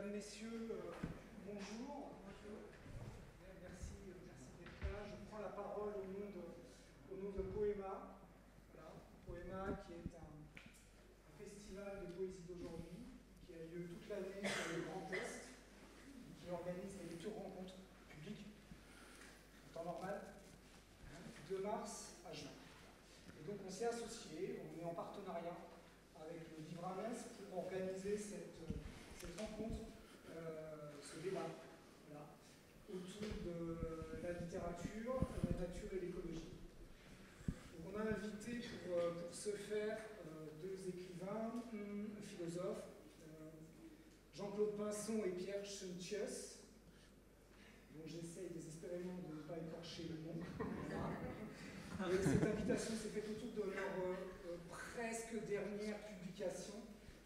Mesdames, Messieurs, bonjour. Merci d'être là. Je prends la parole au nom de Poema. Voilà. Poema qui est un festival de poésie d'aujourd'hui qui a lieu toute l'année sur le Grand Est, qui organise des lectures rencontres publiques en temps normal, de mars à juin. Et donc on s'est associés, on est en partenariat avec le Livre à Metz pour organiser cette rencontre, ce débat, voilà, autour de la littérature, la nature et l'écologie. Donc on a invité pour ce faire deux écrivains, philosophes, Jean-Claude Pinson et Pierre Chuntius, dont j'essaye désespérément de ne pas écorcher le nom. Voilà. Et cette invitation s'est faite autour de leur presque dernière publication,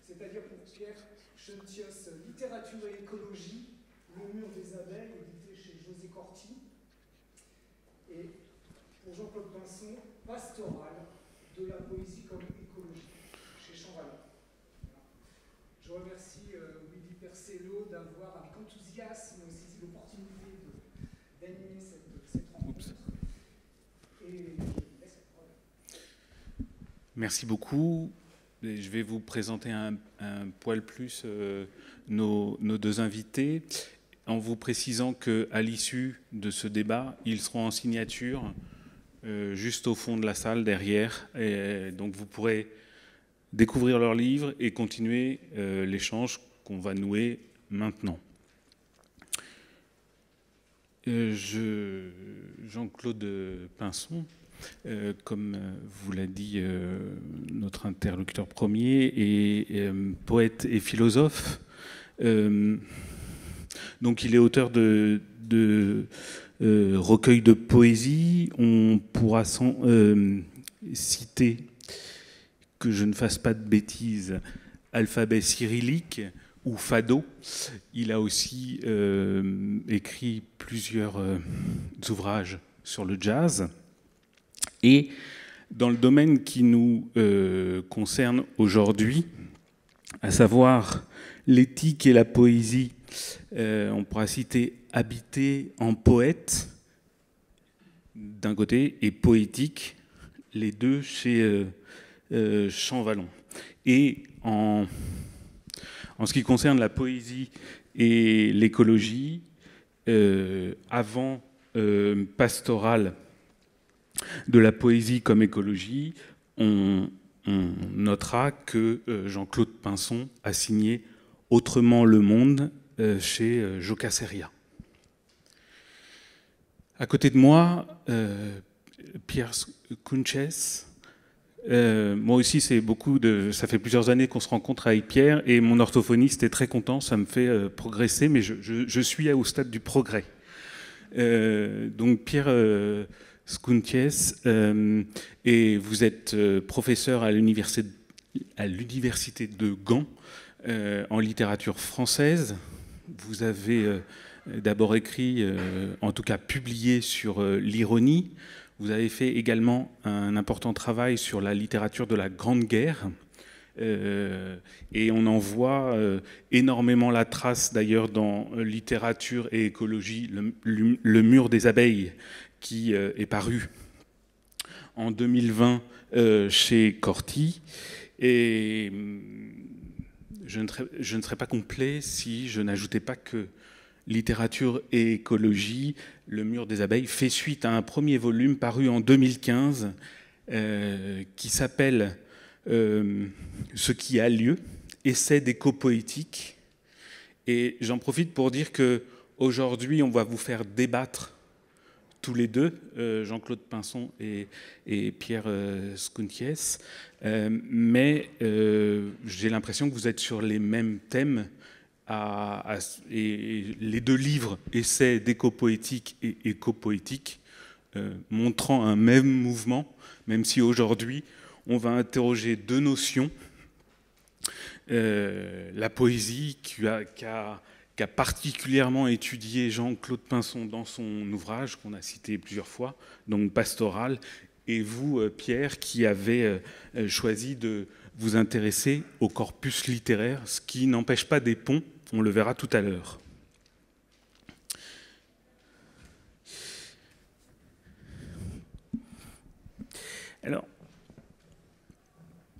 c'est-à-dire pour Pierre Chuntius, Littérature et écologie, Le mur des abeilles, édité chez José Corti. Et pour Jean-Claude Pinson, Pastoral, de la poésie comme écologie, chez Champvallon. Voilà. Je remercie Willy Percello d'avoir avec enthousiasme saisi l'opportunité d'animer cette rencontre. Et je vous laisse la parole. Merci beaucoup. Je vais vous présenter un poil plus nos deux invités, en vous précisant qu'à l'issue de ce débat, ils seront en signature juste au fond de la salle, derrière. Et donc vous pourrez découvrir leurs livres et continuer l'échange qu'on va nouer maintenant. Jean-Claude Pinson, comme vous l'a dit notre interlocuteur premier, est poète et philosophe. Donc il est auteur de recueils de poésie. On pourra citer, que je ne fasse pas de bêtises, Alphabet cyrillique ou Fado. Il a aussi écrit plusieurs ouvrages sur le jazz. Et dans le domaine qui nous concerne aujourd'hui, à savoir l'éthique et la poésie, on pourra citer Habiter en poète, d'un côté, et Poétique, les deux chez Champvallon. Et en ce qui concerne la poésie et l'écologie, avant Pastoral, de la poésie comme écologie, on notera que Jean-Claude Pinson a signé Autrement le monde chez Jocaseria. À côté de moi, Pierre Chuntius. Moi aussi, ça fait plusieurs années qu'on se rencontre avec Pierre et mon orthophoniste est très content, ça me fait progresser, mais je suis au stade du progrès. Donc Pierre Chuntius, et vous êtes professeur à l'université de Gand en littérature française. Vous avez d'abord écrit, en tout cas publié sur l'ironie. Vous avez fait également un important travail sur la littérature de la Grande Guerre. Et on en voit énormément la trace d'ailleurs dans Littérature et écologie, le mur des abeilles, qui est paru en 2020 chez Corti. Et je ne serais pas complet si je n'ajoutais pas que Littérature et écologie, le mur des abeilles, fait suite à un premier volume paru en 2015 qui s'appelle Ce qui a lieu, essai d'éco-poétique. Et j'en profite pour dire qu'aujourd'hui, on va vous faire débattre tous les deux, Jean-Claude Pinson et Pierre Chuntius, mais j'ai l'impression que vous êtes sur les mêmes thèmes, et les deux livres, Essais d'éco-poétique et éco-poétique, montrant un même mouvement, même si aujourd'hui, on va interroger deux notions. La poésie qu'a particulièrement étudié Jean-Claude Pinson dans son ouvrage, qu'on a cité plusieurs fois, donc Pastoral, et vous, Pierre, qui avez choisi de vous intéresser au corpus littéraire, ce qui n'empêche pas des ponts On le verra tout à l'heure. Alors,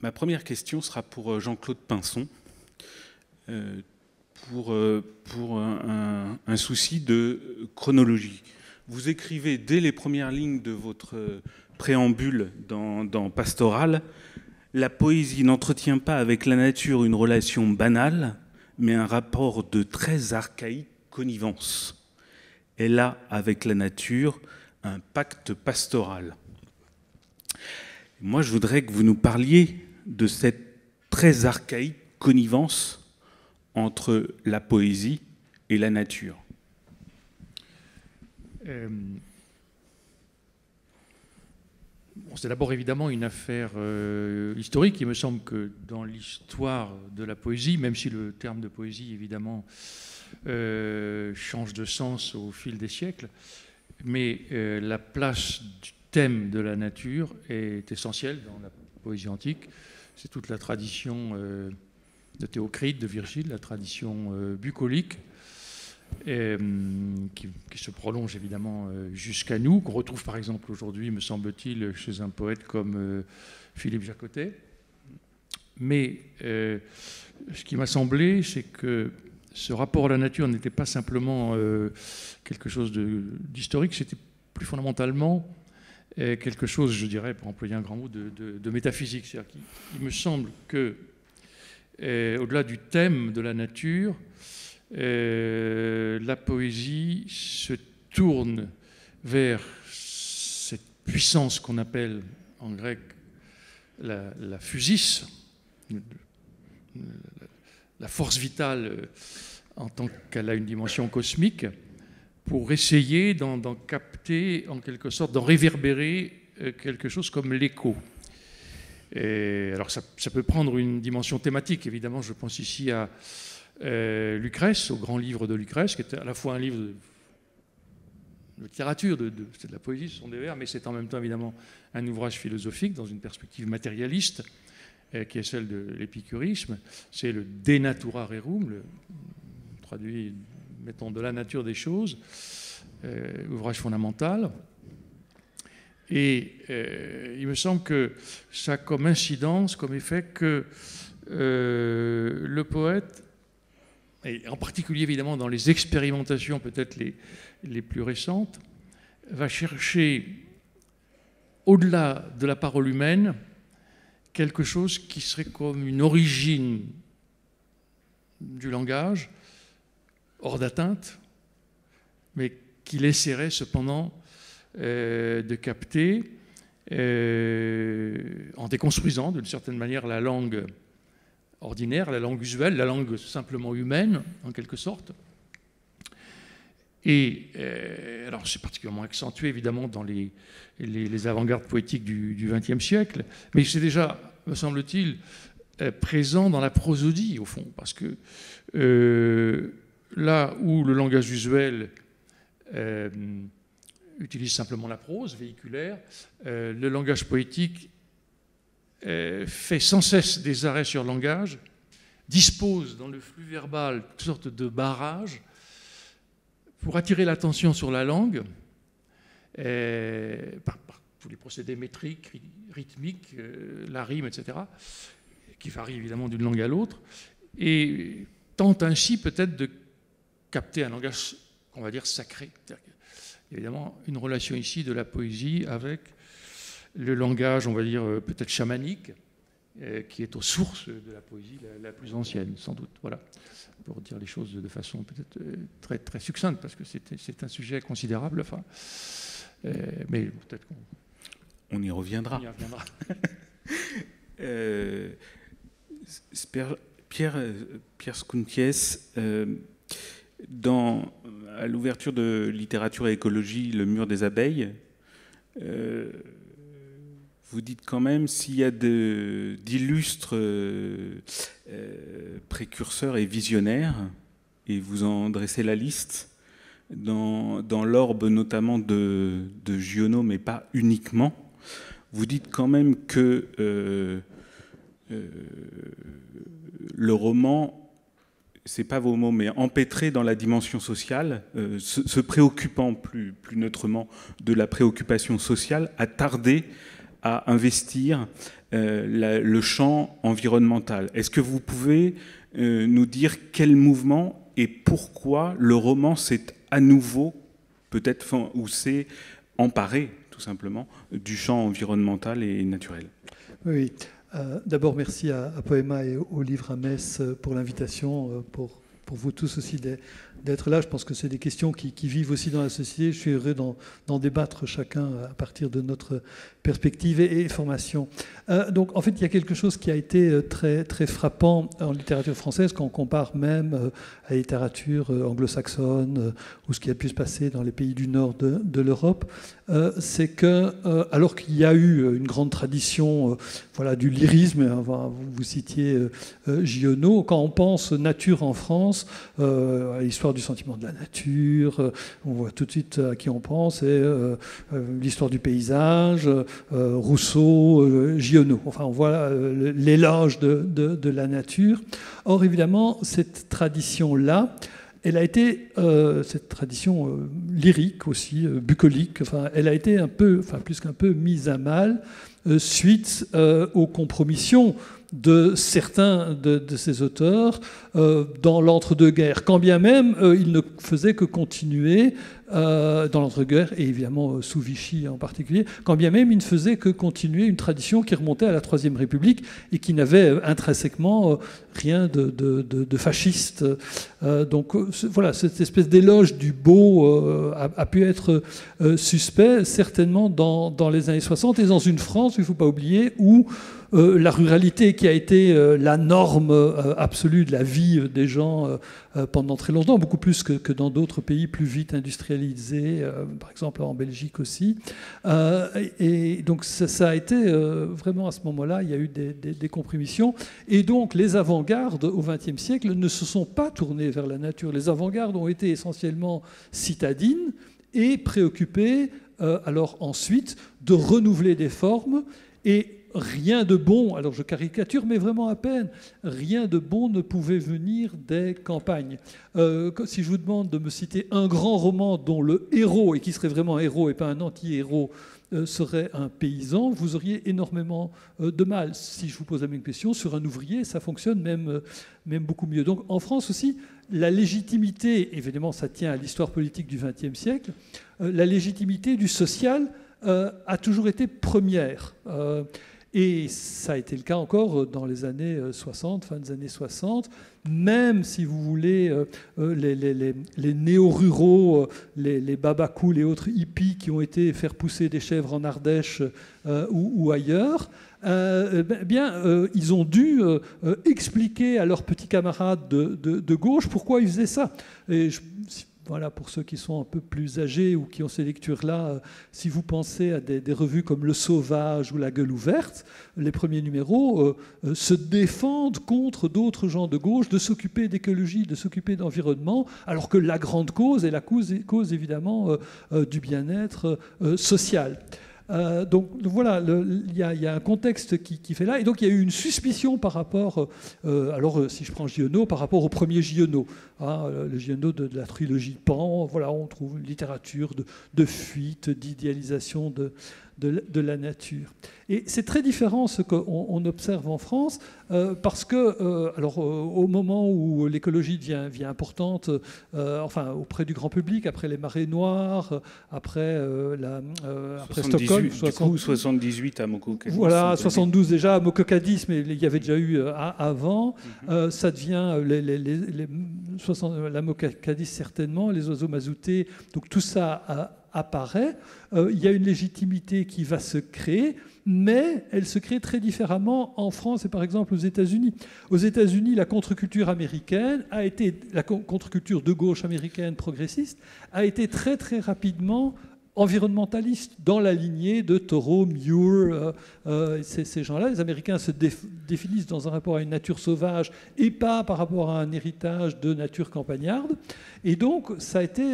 ma première question sera pour Jean-Claude Pinson, pour un souci de chronologie. Vous écrivez dès les premières lignes de votre préambule dans Pastoral, « La poésie n'entretient pas avec la nature une relation banale, mais un rapport de très archaïque connivence. Elle a avec la nature un pacte pastoral. » Moi, je voudrais que vous nous parliez de cette très archaïque connivence entre la poésie et la nature. C'est d'abord évidemment une affaire historique. Il me semble que dans l'histoire de la poésie, même si le terme de poésie évidemment change de sens au fil des siècles, mais la place du thème de la nature est essentielle dans la poésie antique. C'est toute la tradition de Théocrite, de Virgile, la tradition bucolique, qui se prolonge évidemment jusqu'à nous, qu'on retrouve par exemple aujourd'hui, me semble-t-il, chez un poète comme Philippe Jacotet. Mais ce qui m'a semblé, c'est que ce rapport à la nature n'était pas simplement quelque chose d'historique, c'était plus fondamentalement quelque chose, je dirais, pour employer un grand mot, de métaphysique. C'est-à-dire qu'il me semble que, au-delà du thème de la nature, la poésie se tourne vers cette puissance qu'on appelle en grec la physis, la force vitale en tant qu'elle a une dimension cosmique, pour essayer d'en capter, en quelque sorte, d'en réverbérer quelque chose comme l'écho. Alors ça peut prendre une dimension thématique, évidemment, je pense ici à Lucrèce, au grand livre de Lucrèce, qui est à la fois un livre de littérature, c'est de la poésie, ce sont des vers, mais c'est en même temps évidemment un ouvrage philosophique dans une perspective matérialiste, qui est celle de l'épicurisme. C'est le De Natura Rerum, traduit, mettons, de la nature des choses, ouvrage fondamental. Et il me semble que ça a comme incidence, comme effet, que le poète, et en particulier évidemment dans les expérimentations peut-être les plus récentes, va chercher, au-delà de la parole humaine, quelque chose qui serait comme une origine du langage, hors d'atteinte, mais qu'il essaierait cependant de capter en déconstruisant d'une certaine manière la langue ordinaire, la langue usuelle, la langue simplement humaine, en quelque sorte. Et alors c'est particulièrement accentué évidemment dans les avant-gardes poétiques du XXe siècle, mais c'est déjà, me semble-t-il, présent dans la prosodie au fond, parce que là où le langage usuel utilise simplement la prose véhiculaire, le langage poétique fait sans cesse des arrêts sur langage, dispose dans le flux verbal toutes sortes de barrages pour attirer l'attention sur la langue par tous les procédés métriques, rythmiques, la rime, etc., qui varient évidemment d'une langue à l'autre, et tente ainsi peut-être de capter un langage, on va dire, sacré. Évidemment, une relation ici de la poésie avec le langage, on va dire, peut-être chamanique, qui est aux sources de la poésie la plus ancienne, sans doute. Voilà, pour dire les choses de façon peut-être très, très succincte, parce que c'est un sujet considérable, enfin, mais peut-être qu'on y reviendra. Pierre Skounties, à l'ouverture de Littérature et écologie, Le mur des abeilles, vous dites quand même s'il y a d'illustres précurseurs et visionnaires, et vous en dressez la liste, dans l'orbe notamment de Giono, mais pas uniquement, vous dites quand même que le roman c'est pas vos mots, mais empêtré dans la dimension sociale, se préoccupant plus neutrement de la préoccupation sociale, a tardé à investir le champ environnemental. Est-ce que vous pouvez nous dire quel mouvement et pourquoi le roman s'est à nouveau, peut-être, ou s'est emparé, tout simplement, du champ environnemental et naturel? Oui. D'abord, merci à Poema et au Livre à Metz pour l'invitation, pour vous tous aussi d'être là. Je pense que c'est des questions qui vivent aussi dans la société. Je suis heureux d'en débattre chacun à partir de notre perspective et formation. Donc, en fait, il y a quelque chose qui a été très, très frappant en littérature française quand on compare même à la littérature anglo-saxonne ou ce qui a pu se passer dans les pays du nord de l'Europe. C'est que, alors qu'il y a eu une grande tradition du lyrisme, vous citiez Giono, quand on pense nature en France, à l'histoire du sentiment de la nature, on voit tout de suite à qui on pense, et l'histoire du paysage, Rousseau, Giono. Enfin, on voit l'éloge de la nature. Or, évidemment, cette tradition-là, elle a été, cette tradition lyrique aussi, bucolique, elle a été plus qu'un peu mise à mal suite aux compromissions de certains de ces auteurs dans l'entre-deux-guerres, quand bien même ils ne faisaient que continuer dans l'entre-deux-guerres, et évidemment sous Vichy en particulier, quand bien même ils ne faisaient que continuer une tradition qui remontait à la Troisième République et qui n'avait intrinsèquement rien de fasciste. Donc voilà, cette espèce d'éloge du beau a pu être suspect, certainement dans les années 60, et dans une France, il ne faut pas oublier, où la ruralité qui a été la norme absolue de la vie des gens pendant très longtemps, beaucoup plus que dans d'autres pays plus vite industrialisés, par exemple en Belgique aussi. Et donc ça a été vraiment à ce moment-là, il y a eu des compromissions. Et donc les avant-gardes au XXe siècle ne se sont pas tournées vers la nature. Les avant-gardes ont été essentiellement citadines et préoccupées alors ensuite de renouveler des formes, et rien de bon, alors je caricature, mais vraiment à peine, rien de bon ne pouvait venir des campagnes. Si je vous demande de me citer un grand roman dont le héros, et qui serait vraiment un héros et pas un anti-héros, serait un paysan, vous auriez énormément de mal. Si je vous pose la même question, sur un ouvrier, ça fonctionne même beaucoup mieux. Donc en France aussi, la légitimité, évidemment ça tient à l'histoire politique du XXe siècle, la légitimité du social a toujours été première. Et ça a été le cas encore dans les années 60, fin des années 60, même si vous voulez les néo-ruraux, les babacools et autres hippies qui ont été faire pousser des chèvres en Ardèche ou ailleurs, ils ont dû expliquer à leurs petits camarades de gauche pourquoi ils faisaient ça. Et voilà, pour ceux qui sont un peu plus âgés ou qui ont ces lectures-là, si vous pensez à des revues comme Le Sauvage ou La Gueule ouverte, les premiers numéros se défendent contre d'autres gens de gauche de s'occuper d'écologie, de s'occuper d'environnement, alors que la grande cause est la cause évidemment du bien-être social. Donc voilà, il y a un contexte qui fait là, et donc il y a eu une suspicion par rapport, alors si je prends Giono, par rapport au premier Giono, le Giono de la trilogie Pan. Voilà, on trouve une littérature de fuite, d'idéalisation de la nature. Et c'est très différent ce qu'on observe en France, parce que, au moment où l'écologie devient importante, auprès du grand public, après les marées noires, après Stockholm, 78 à Mokokadis. Voilà, 72 déjà à Mokokadis, mais il y avait déjà eu avant. Ça devient la Mokokadis certainement, les oiseaux mazoutés, donc tout ça apparaît. Il y a une légitimité qui va se créer, mais elle se crée très différemment en France et par exemple aux États-Unis. Aux États-Unis, la contre-culture américaine la contre-culture de gauche américaine progressiste a été très très rapidement environnementaliste, dans la lignée de Thoreau, Muir, ces gens-là. Les Américains se définissent dans un rapport à une nature sauvage et pas par rapport à un héritage de nature campagnarde. Et donc, ça a été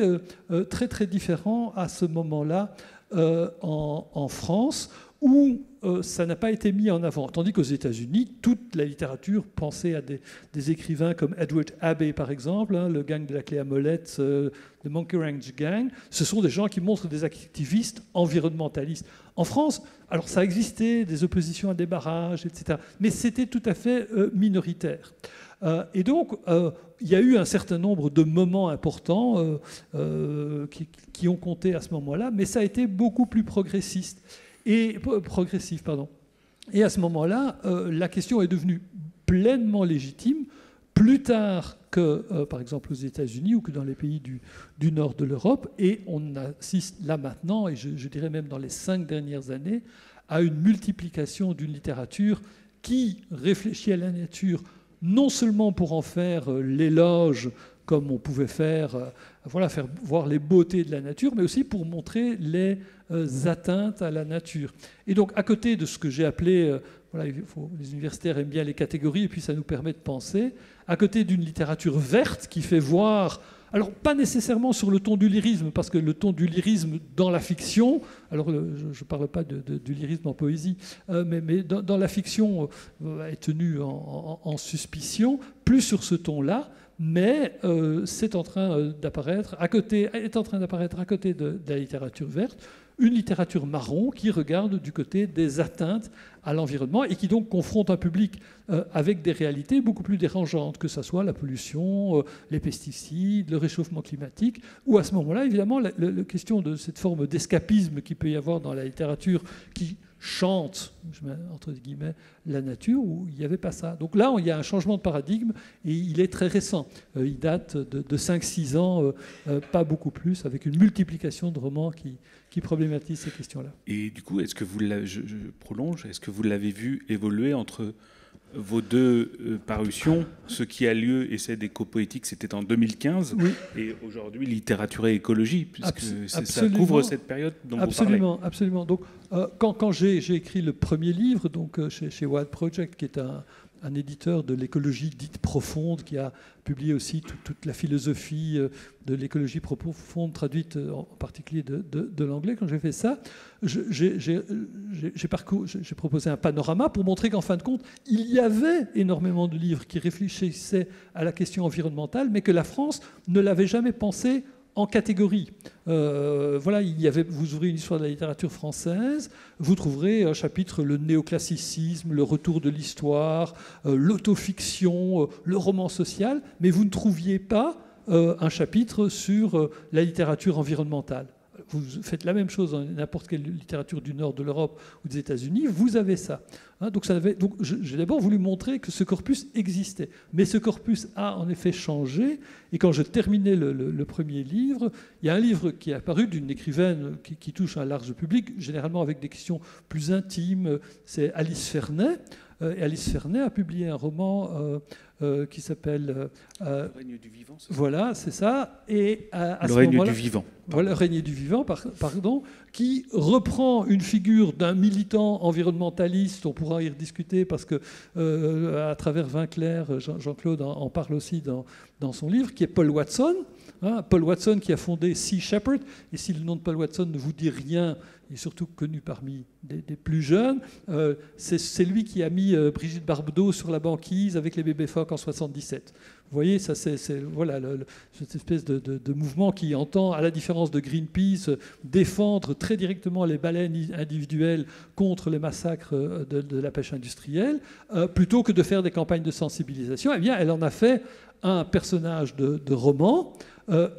très très différent à ce moment-là en France, où ça n'a pas été mis en avant. Tandis qu'aux États-Unis, toute la littérature, pensez à des écrivains comme Edward Abbey, par exemple, hein, le gang de la clé à molette, le Monkey Ranch Gang, ce sont des gens qui montrent des activistes environnementalistes. En France, alors ça existait, des oppositions à des barrages, etc. Mais c'était tout à fait minoritaire. Et donc, il y a eu un certain nombre de moments importants qui ont compté à ce moment-là, mais ça a été beaucoup plus progressif. Et à ce moment-là, la question est devenue pleinement légitime, plus tard que, par exemple, aux États-Unis ou que dans les pays du nord de l'Europe. Et on assiste là maintenant, et je dirais même dans les 5 dernières années, à une multiplication d'une littérature qui réfléchit à la nature, non seulement pour en faire l'éloge, comme on pouvait faire voir les beautés de la nature, mais aussi pour montrer les atteintes à la nature. Et donc, à côté de ce que j'ai appelé, les universitaires aiment bien les catégories, et puis ça nous permet de penser, à côté d'une littérature verte qui fait voir, alors pas nécessairement sur le ton du lyrisme, parce que le ton du lyrisme dans la fiction, alors je ne parle pas du lyrisme en poésie, mais dans la fiction est tenu en suspicion, plus sur ce ton-là, mais c'est en train d'apparaître à côté de la littérature verte, une littérature marron qui regarde du côté des atteintes à l'environnement et qui donc confronte un public avec des réalités beaucoup plus dérangeantes, que ce soit la pollution, les pesticides, le réchauffement climatique, ou à ce moment-là, évidemment, la question de cette forme d'escapisme qu'il peut y avoir dans la littérature qui chante, je mets entre guillemets, la nature, où il n'y avait pas ça. Donc là, il y a un changement de paradigme, et il est très récent. Il date de 5-6 ans, pas beaucoup plus, avec une multiplication de romans qui problématisent ces questions-là. Et du coup, est-ce que vous je prolonge, est-ce que vous l'avez vu évoluer entre vos deux parutions, ce qui a lieu, Essai d'éco-poétique, c'était en 2015, oui. Et aujourd'hui, littérature et écologie, puisque ça couvre cette période dont vous parlez. Absolument. Donc, quand j'ai écrit le premier livre, donc chez Wild Project, qui est un éditeur de l'écologie dite profonde, qui a publié aussi toute la philosophie de l'écologie profonde, traduite en particulier de l'anglais. Quand j'ai fait ça, j'ai proposé un panorama pour montrer qu'en fin de compte, il y avait énormément de livres qui réfléchissaient à la question environnementale, mais que la France ne l'avait jamais pensé en catégorie. Vous ouvrez une histoire de la littérature française, vous trouverez un chapitre, le néoclassicisme, le retour de l'histoire, l'autofiction, le roman social, mais vous ne trouviez pas un chapitre sur la littérature environnementale. Vous faites la même chose dans n'importe quelle littérature du nord de l'Europe ou des États-Unis, vous avez ça. Donc j'ai d'abord voulu montrer que ce corpus existait. Mais ce corpus a en effet changé. Et quand je terminais le premier livre, il y a un livre qui est apparu d'une écrivaine qui touche un large public, généralement avec des questions plus intimes. C'est Alice Fernet. Et Alice Fernet a publié un roman qui s'appelle... Le règne du vivant. Voilà, c'est ça. Et à le règne du vivant. Voilà, le règne du vivant, pardon, qui reprend une figure d'un militant environnementaliste. On pourra y rediscuter parce que à travers Vinclair, Jean-Claude en parle aussi dans son livre, qui est Paul Watson. Paul Watson qui a fondé Sea Shepherd. Et si le nom de Paul Watson ne vous dit rien, il est surtout connu parmi des plus jeunes, c'est lui qui a mis Brigitte Bardot sur la banquise avec les bébés phoques en 1977. Vous voyez, ça, c'est cette espèce de mouvement qui entend, à la différence de Greenpeace, défendre très directement les baleines individuelles contre les massacres de la pêche industrielle, plutôt que de faire des campagnes de sensibilisation. Eh bien, elle en a fait un personnage de roman,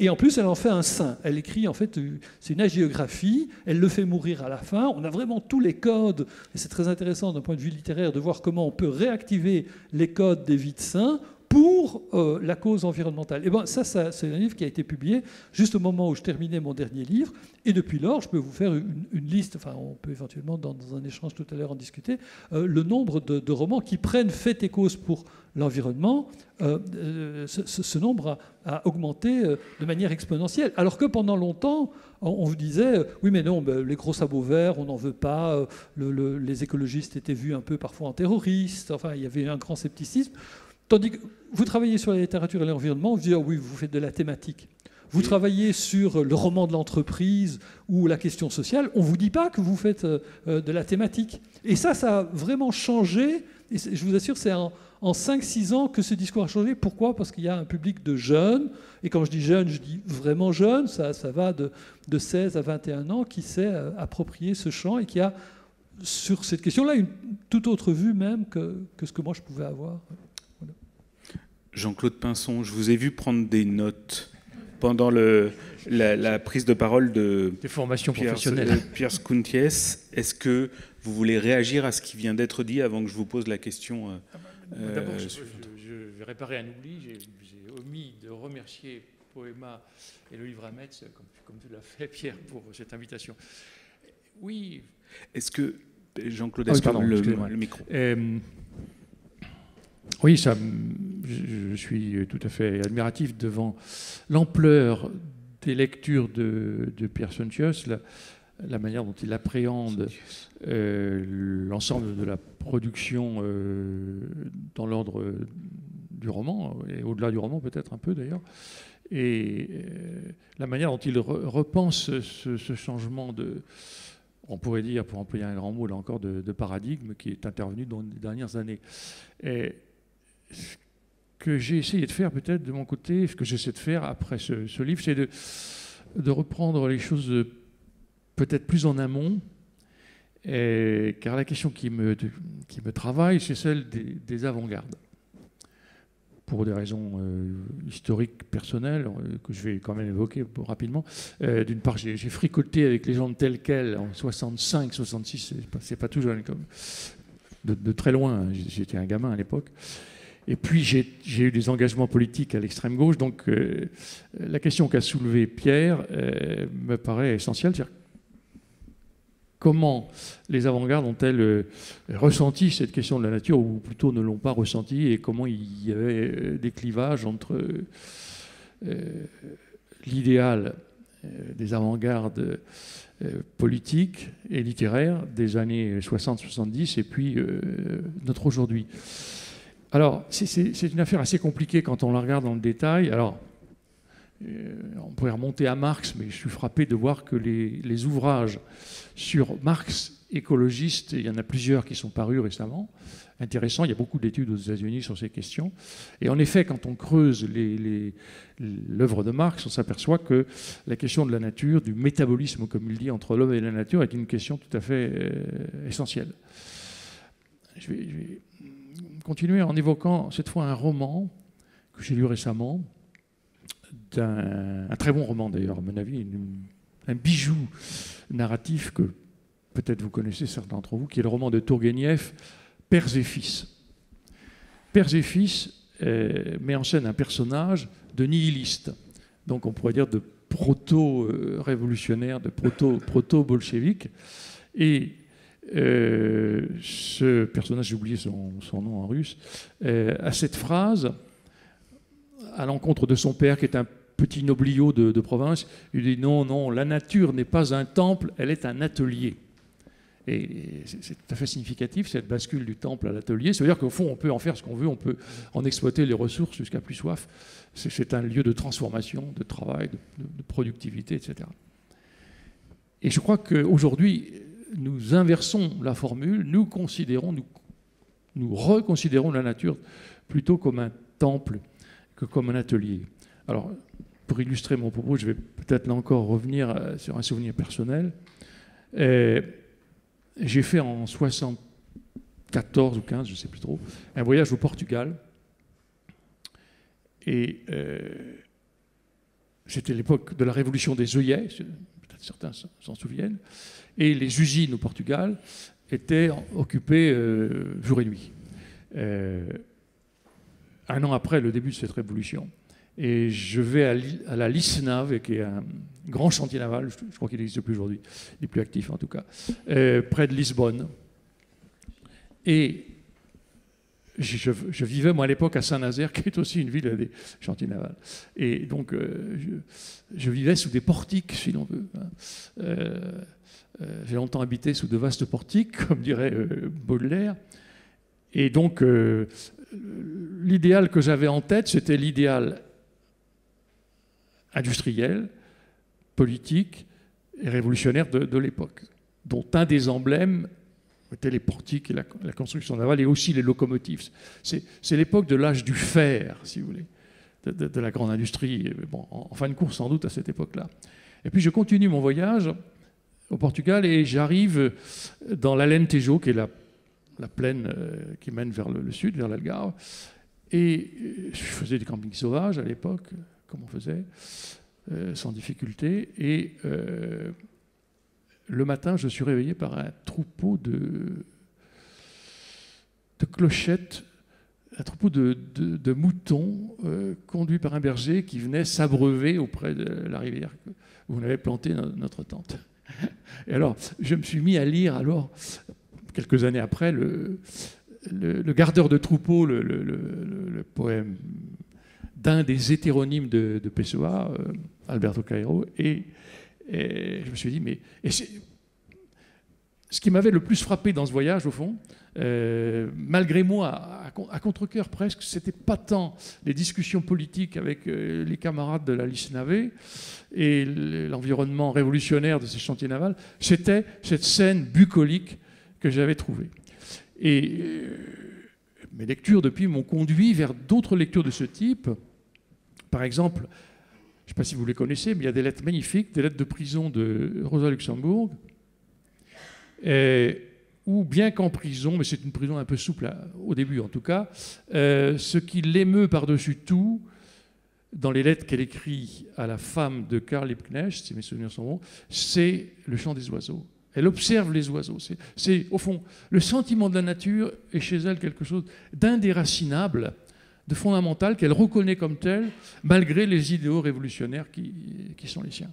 et en plus, elle en fait un saint. Elle écrit, en fait, c'est une hagiographie, elle le fait mourir à la fin. On a vraiment tous les codes, et c'est très intéressant d'un point de vue littéraire de voir comment on peut réactiver les codes des vies de saints pour la cause environnementale. Et bien, ça, c'est un livre qui a été publié juste au moment où je terminais mon dernier livre. Et depuis lors, je peux vous faire une liste, enfin, on peut éventuellement, dans un échange tout à l'heure, en discuter, le nombre de romans qui prennent fait et cause pour l'environnement. Ce nombre a augmenté de manière exponentielle. Alors que pendant longtemps, on vous disait, oui, mais non, les gros sabots verts, on n'en veut pas, les écologistes étaient vus un peu parfois en terroristes, enfin, il y avait un grand scepticisme. Tandis que vous travaillez sur la littérature et l'environnement, vous dites, oui, vous faites de la thématique. Vous travaillez sur le roman de l'entreprise ou la question sociale, on ne vous dit pas que vous faites de la thématique. Et ça a vraiment changé. Et je vous assure, c'est en 5-6 ans que ce discours a changé. Pourquoi? Parce qu'il y a un public de jeunes. Et quand je dis jeunes, je dis vraiment jeunes. Ça va de 16 à 21 ans qui s'est approprié ce champ et qui a, sur cette question-là, une toute autre vue même que ce que moi je pouvais avoir. Voilà. Jean-Claude Pinson, je vous ai vu prendre des notes pendant la prise de parole de des formations professionnelles. Pierre Skounties. Est-ce que vous voulez réagir à ce qui vient d'être dit avant que je vous pose la question D'abord, je vais réparer un oubli. J'ai omis de remercier Poema et le livre Amets, comme tu l'as fait, Pierre, pour cette invitation. Oui. Est-ce que, Jean-Claude, le micro. Oui, je suis tout à fait admiratif devant l'ampleur des lectures de Pierre Skounties, la manière dont il appréhende l'ensemble de la production dans l'ordre du roman, et au-delà du roman peut-être un peu d'ailleurs, et la manière dont il repense ce changement de... On pourrait dire, pour employer un grand mot là encore, de paradigme qui est intervenu dans les dernières années. Et ce que j'ai essayé de faire peut-être de mon côté, ce que j'essaie de faire après ce livre, c'est de reprendre les choses peut-être plus en amont, car la question qui me travaille, c'est celle des avant-gardes. Pour des raisons historiques, personnelles, que je vais quand même évoquer rapidement. D'une part, j'ai fricoté avec les gens de tel quel en 65, 66, c'est pas tout jeune, comme de très loin, j'étais un gamin à l'époque. Et puis j'ai eu des engagements politiques à l'extrême gauche, donc la question qu'a soulevée Pierre me paraît essentielle. C'est-à-dire, comment les avant-gardes ont-elles ressenti cette question de la nature, ou plutôt ne l'ont pas ressentie, et comment il y avait des clivages entre l'idéal des avant-gardes politiques et littéraires des années 60-70 et puis notre aujourd'hui. Alors, c'est une affaire assez compliquée quand on la regarde dans le détail. Alors, on pourrait remonter à Marx, mais je suis frappé de voir que les ouvrages sur Marx écologiste, il y en a plusieurs qui sont parus récemment, intéressants, il y a beaucoup d'études aux États-Unis sur ces questions. Et en effet, quand on creuse l'œuvre de Marx, on s'aperçoit que la question de la nature, du métabolisme, comme il dit, entre l'homme et la nature, est une question tout à fait essentielle. Je vais continuer en évoquant cette fois un roman que j'ai lu récemment, un très bon roman d'ailleurs, à mon avis, un bijou narratif que peut-être vous connaissez certains d'entre vous, qui est le roman de Tourguenieff, Pères et fils. Pères et fils met en scène un personnage de nihiliste, donc on pourrait dire de proto-révolutionnaire, de proto-bolchevique, et ce personnage, j'ai oublié son nom en russe, a cette phrase à l'encontre de son père, qui est un petit nobliau de province. Il dit non, non, la nature n'est pas un temple, elle est un atelier. Et c'est tout à fait significatif, cette bascule du temple à l'atelier. Ça veut dire qu'au fond, on peut en faire ce qu'on veut, on peut en exploiter les ressources jusqu'à plus soif. C'est un lieu de transformation, de travail, de productivité, etc. Et je crois qu'aujourd'hui, nous inversons la formule, nous reconsidérons la nature plutôt comme un temple que comme un atelier. Alors, pour illustrer mon propos, je vais peut-être là encore revenir sur un souvenir personnel. J'ai fait en 74 ou 15, je ne sais plus trop, un voyage au Portugal. Et c'était l'époque de la révolution des œillets, peut-être certains s'en souviennent. Et les usines au Portugal étaient occupées jour et nuit. Un an après le début de cette révolution. Et je vais à la Lisnave, qui est un grand chantier naval, je crois qu'il n'existe plus aujourd'hui, il est plus actif en tout cas, près de Lisbonne. Et je vivais, moi, à l'époque, à Saint-Nazaire, qui est aussi une ville des chantiers navals. Et donc, je vivais sous des portiques, si l'on veut. J'ai longtemps habité sous de vastes portiques, comme dirait Baudelaire. Et donc, l'idéal que j'avais en tête, c'était l'idéal industriels, politiques et révolutionnaires de l'époque, dont un des emblèmes étaient les portiques et la construction navale et aussi les locomotives. C'est l'époque de l'âge du fer, si vous voulez, de la grande industrie, bon, en fin de course sans doute à cette époque-là. Et puis je continue mon voyage au Portugal et j'arrive dans l'Alentejo, qui est la plaine qui mène vers le sud, vers l'Algarve. Et je faisais des campings sauvages à l'époque, comme on faisait, sans difficulté. Et le matin, je suis réveillé par un troupeau de clochettes, un troupeau de moutons conduits par un berger qui venait s'abreuver auprès de la rivière où on avait planté notre tente. Et alors, je me suis mis à lire, alors, quelques années après, le Gardeur de troupeau, le poème d'un des hétéronymes de Pessoa, Alberto Cairo, et je me suis dit, mais ce qui m'avait le plus frappé dans ce voyage, au fond, malgré moi, à contre-cœur presque, c'était pas tant les discussions politiques avec les camarades de la Lys Navé et l'environnement révolutionnaire de ces chantiers navals, c'était cette scène bucolique que j'avais trouvée. Et mes lectures depuis m'ont conduit vers d'autres lectures de ce type. Par exemple, je ne sais pas si vous les connaissez, mais il y a des lettres magnifiques, des lettres de prison de Rosa Luxembourg, où bien qu'en prison, mais c'est une prison un peu souple au début en tout cas, ce qui l'émeut par-dessus tout, dans les lettres qu'elle écrit à la femme de Karl Liebknecht, si mes souvenirs sont bons, c'est le chant des oiseaux. Elle observe les oiseaux. C'est, au fond, le sentiment de la nature est chez elle quelque chose d'indéracinable, de fondamental, qu'elle reconnaît comme tel, malgré les idéaux révolutionnaires qui sont les siens.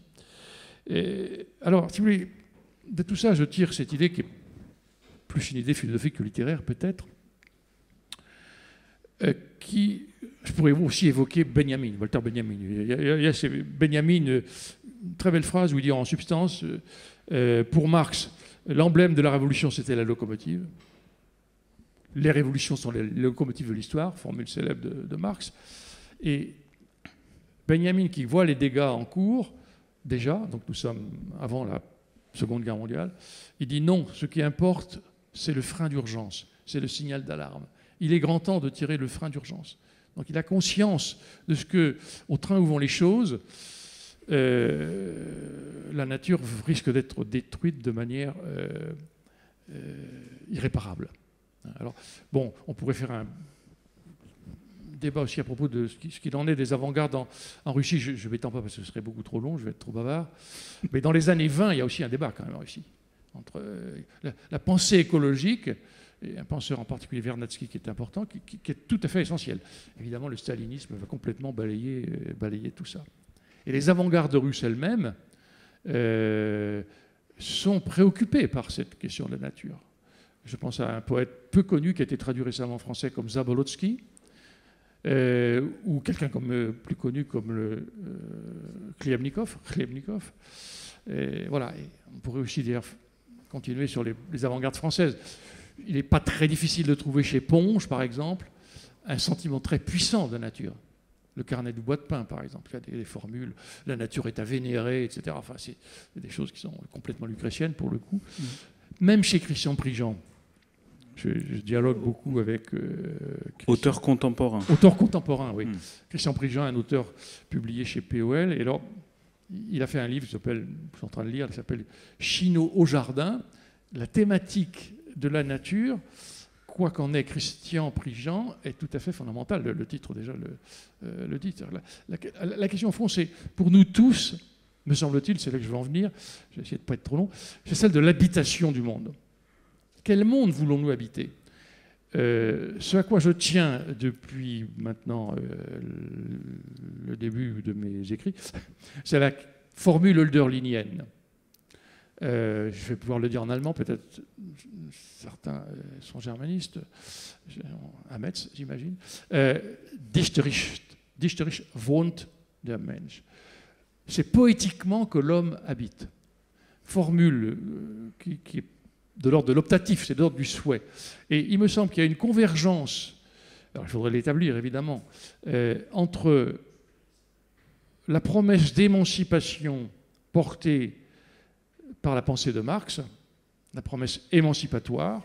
Et alors, si vous voulez, de tout ça, je tire cette idée qui est plus une idée philosophique que littéraire, peut-être, je pourrais aussi évoquer Benjamin, Walter Benjamin. Il y a Benjamin, une très belle phrase où il dit en substance, pour Marx, l'emblème de la révolution, c'était la locomotive. Les révolutions sont les locomotives de l'histoire, formule célèbre de Marx. Et Benjamin, qui voit les dégâts en cours, déjà, donc nous sommes avant la Seconde Guerre mondiale, il dit non, ce qui importe, c'est le frein d'urgence, c'est le signal d'alarme. Il est grand temps de tirer le frein d'urgence. Donc il a conscience de ce que, au train où vont les choses, la nature risque d'être détruite de manière irréparable. Alors, bon, on pourrait faire un débat aussi à propos de ce qu'il en est des avant-gardes en Russie. Je ne m'étends pas parce que ce serait beaucoup trop long, je vais être trop bavard. Mais dans les années 20, il y a aussi un débat quand même en Russie entre la pensée écologique et un penseur en particulier, Vernadsky, qui est important, qui est tout à fait essentiel. Évidemment, le stalinisme va complètement balayer tout ça. Et les avant-gardes russes elles-mêmes sont préoccupées par cette question de la nature. Je pense à un poète peu connu qui a été traduit récemment en français comme Zabolotsky, ou quelqu'un plus connu comme Khliebnikov. Et voilà. Et on pourrait aussi d'ailleurs continuer sur les avant-gardes françaises. Il n'est pas très difficile de trouver chez Ponge, par exemple, un sentiment très puissant de nature. Le carnet du bois de pin, par exemple, il y a des formules, la nature est à vénérer, etc. Enfin, c'est des choses qui sont complètement lucrétiennes, pour le coup. Même chez Christian Prigent, je dialogue beaucoup avec... auteur contemporain. Auteur contemporain, oui. Christian Prigent, un auteur publié chez POL. Et alors, il a fait un livre, je suis en train de lire, qui s'appelle « Chino au jardin ». La thématique de la nature, quoi qu'en ait Christian Prigent, est tout à fait fondamentale. Le titre, déjà, le dit. La question, au fond, c'est, pour nous tous, me semble-t-il, c'est là que je veux en venir, je vais essayer de ne pas être trop long, c'est celle de l'habitation du monde. Quel monde voulons-nous habiter ? Ce à quoi je tiens depuis maintenant le début de mes écrits, c'est la formule hölderlinienne. Je vais pouvoir le dire en allemand, peut-être certains sont germanistes, à Metz, j'imagine. Dichterisch wohnt der Mensch. C'est poétiquement que l'homme habite. Formule qui est de l'ordre de l'optatif, c'est de l'ordre du souhait. Et il me semble qu'il y a une convergence, alors il faudrait l'établir évidemment, entre la promesse d'émancipation portée par la pensée de Marx, la promesse émancipatoire,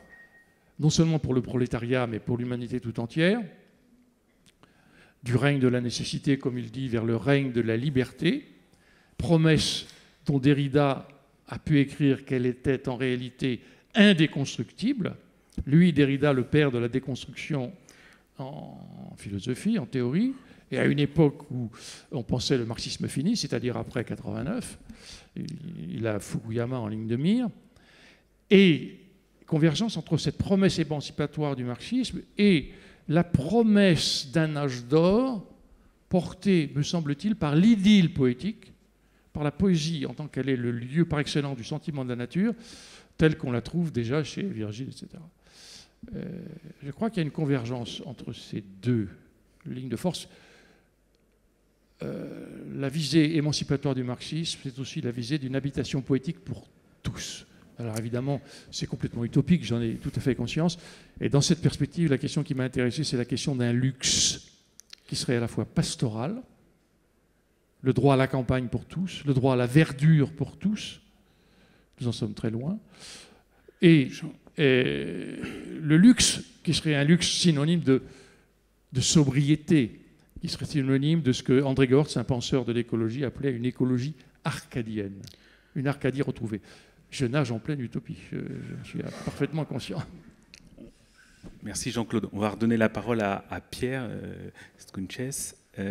non seulement pour le prolétariat, mais pour l'humanité tout entière, du règne de la nécessité, comme il dit, vers le règne de la liberté, promesse dont Derrida a pu écrire qu'elle était en réalité indéconstructible. Lui, Derrida, le père de la déconstruction en philosophie, en théorie, et à une époque où on pensait le marxisme fini, c'est-à-dire après 89, il a Fukuyama en ligne de mire, et convergence entre cette promesse émancipatoire du marxisme et la promesse d'un âge d'or portée, me semble-t-il, par l'idylle poétique, par la poésie en tant qu'elle est le lieu par excellence du sentiment de la nature, tel qu'on la trouve déjà chez Virgile, etc. Je crois qu'il y a une convergence entre ces deux lignes de force. La visée émancipatoire du marxisme, c'est aussi la visée d'une habitation poétique pour tous. Alors évidemment, c'est complètement utopique, j'en ai tout à fait conscience. Et dans cette perspective, la question qui m'a intéressé, c'est la question d'un luxe qui serait à la fois pastoral, le droit à la campagne pour tous, le droit à la verdure pour tous, nous en sommes très loin, et le luxe qui serait un luxe synonyme de sobriété, qui serait synonyme de ce que André Gortz, un penseur de l'écologie, appelait une écologie arcadienne, une Arcadie retrouvée. Je nage en pleine utopie, je suis parfaitement conscient. Merci Jean-Claude. On va redonner la parole à Pierre Kunches. Vous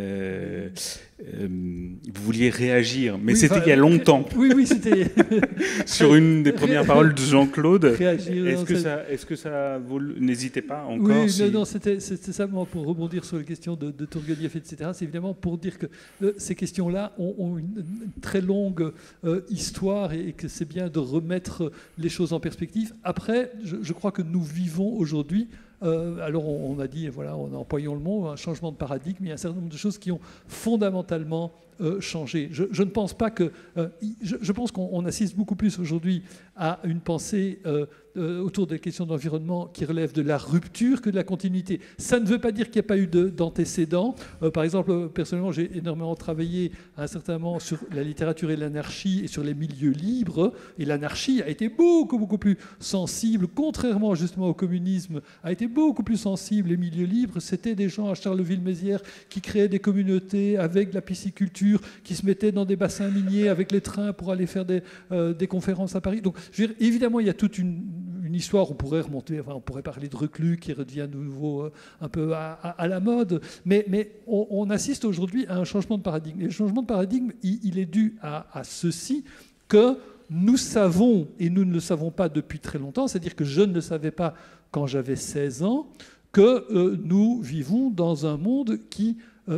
vouliez réagir, mais oui, c'était il y a longtemps. Oui, c'était sur une des premières paroles de Jean-Claude. Est-ce que ça vaut... N'hésitez pas encore. Oui, non, c'était simplement pour rebondir sur les questions de Tourguenieff, etc. C'est évidemment pour dire que ces questions-là ont une très longue histoire et que c'est bien de remettre les choses en perspective. Après, je crois que nous vivons aujourd'hui. Alors on a dit, voilà, en employant le mot, un changement de paradigme, il y a un certain nombre de choses qui ont fondamentalement changé. Je ne pense pas que... je pense qu'on assiste beaucoup plus aujourd'hui à une pensée autour des questions d'environnement qui relève de la rupture que de la continuité. Ça ne veut pas dire qu'il n'y a pas eu d'antécédents. Par exemple, personnellement, j'ai énormément travaillé à un certain moment sur la littérature et l'anarchie et sur les milieux libres. Et l'anarchie a été beaucoup plus sensible, contrairement justement au communisme, a été beaucoup plus sensible. Les milieux libres, c'était des gens à Charleville-Mézières qui créaient des communautés avec de la pisciculture, qui se mettaient dans des bassins miniers avec les trains pour aller faire des conférences à Paris. Donc, je veux dire, évidemment, il y a toute une histoire, on pourrait remonter, enfin, on pourrait parler de Reclus qui redevient de nouveau un peu à la mode, mais on assiste aujourd'hui à un changement de paradigme. Et le changement de paradigme, il est dû à ceci, que nous savons, et nous ne le savons pas depuis très longtemps, c'est-à-dire que je ne le savais pas quand j'avais 16 ans, que nous vivons dans un monde qui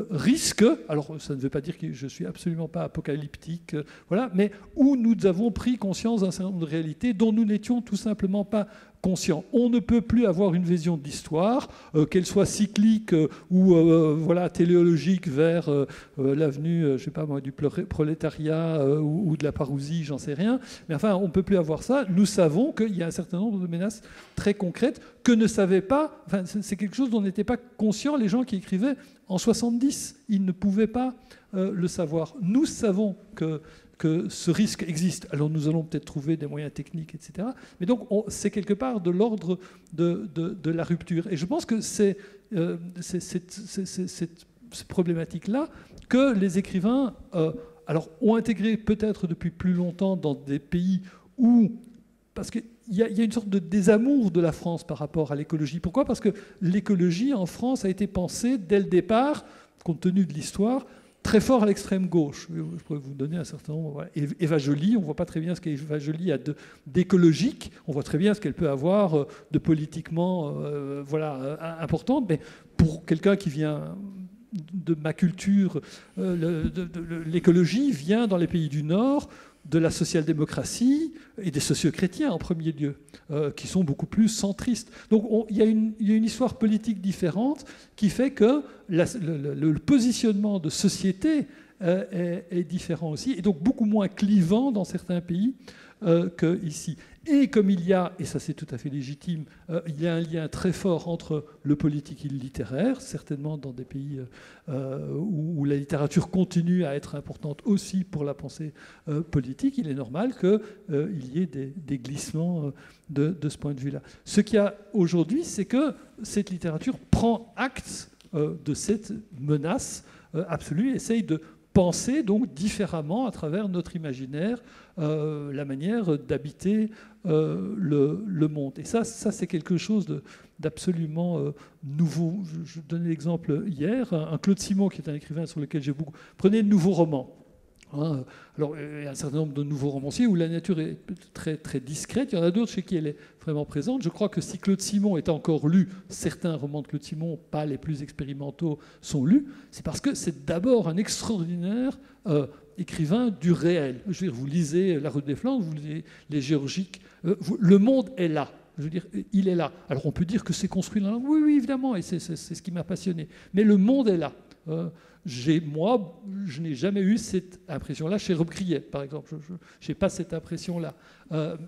risque, alors ça ne veut pas dire que je ne suis absolument pas apocalyptique, voilà, mais où nous avons pris conscience d'un certain nombre de réalités dont nous n'étions tout simplement pas conscients. On ne peut plus avoir une vision de l'histoire, qu'elle soit cyclique ou voilà, téléologique vers l'avenue, je sais pas moi, du prolétariat ou de la parousie, j'en sais rien. Mais enfin, on ne peut plus avoir ça. Nous savons qu'il y a un certain nombre de menaces très concrètes que ne savaient pas, enfin, c'est quelque chose dont n'étaient pas conscients les gens qui écrivaient en 70. Ils ne pouvaient pas le savoir. Nous savons que ce risque existe. Alors nous allons peut-être trouver des moyens techniques, etc. Mais donc c'est quelque part de l'ordre de la rupture. Et je pense que c'est cette problématique-là que les écrivains alors, ont intégré peut-être depuis plus longtemps dans des pays où... Parce qu'il y a une sorte de désamour de la France par rapport à l'écologie. Pourquoi ? Parce que l'écologie en France a été pensée dès le départ, compte tenu de l'histoire, très fort à l'extrême gauche. Je pourrais vous donner un certain nombre. Voilà. Eva Joly, on ne voit pas très bien ce qu'Eva Joly a d'écologique, on voit très bien ce qu'elle peut avoir de politiquement voilà, importante, mais pour quelqu'un qui vient de ma culture, l'écologie vient dans les pays du Nord de la social-démocratie et des socio-chrétiens en premier lieu, qui sont beaucoup plus centristes. Donc il y a une histoire politique différente qui fait que le positionnement de société est différent aussi, et donc beaucoup moins clivant dans certains pays qu'ici. Et comme il y a, et ça c'est tout à fait légitime, il y a un lien très fort entre le politique et le littéraire, certainement dans des pays où la littérature continue à être importante aussi pour la pensée politique, il est normal qu'il y ait des glissements de ce point de vue-là. Ce qu'il y a aujourd'hui, c'est que cette littérature prend acte de cette menace absolue, essaye de penser donc différemment à travers notre imaginaire la manière d'habiter le monde. Et ça c'est quelque chose d'absolument nouveau. Je donnais l'exemple hier, un Claude Simon, qui est un écrivain sur lequel j'ai beaucoup... Prenez le nouveau roman. Hein, alors, il y a un certain nombre de nouveaux romanciers où la nature est très, très discrète. Il y en a d'autres chez qui elle est vraiment présente. Je crois que si Claude Simon est encore lu, certains romans de Claude Simon, pas les plus expérimentaux, sont lus, c'est parce que c'est d'abord un extraordinaire écrivain du réel. Je veux dire, vous lisez La Route des Flandres, vous lisez Les Géorgiques, le monde est là. Je veux dire, il est là. Alors on peut dire que c'est construit dans la langue. Oui, oui, évidemment, et c'est ce qui m'a passionné. Mais le monde est là. Moi, je n'ai jamais eu cette impression-là chez Rob Grillet, par exemple. Je n'ai pas cette impression-là.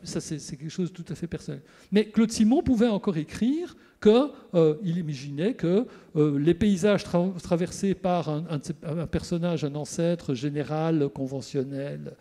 Ça, c'est quelque chose de tout à fait personnel. Mais Claude Simon pouvait encore écrire qu'il imaginait que les paysages traversés par un personnage, un ancêtre général, conventionnel,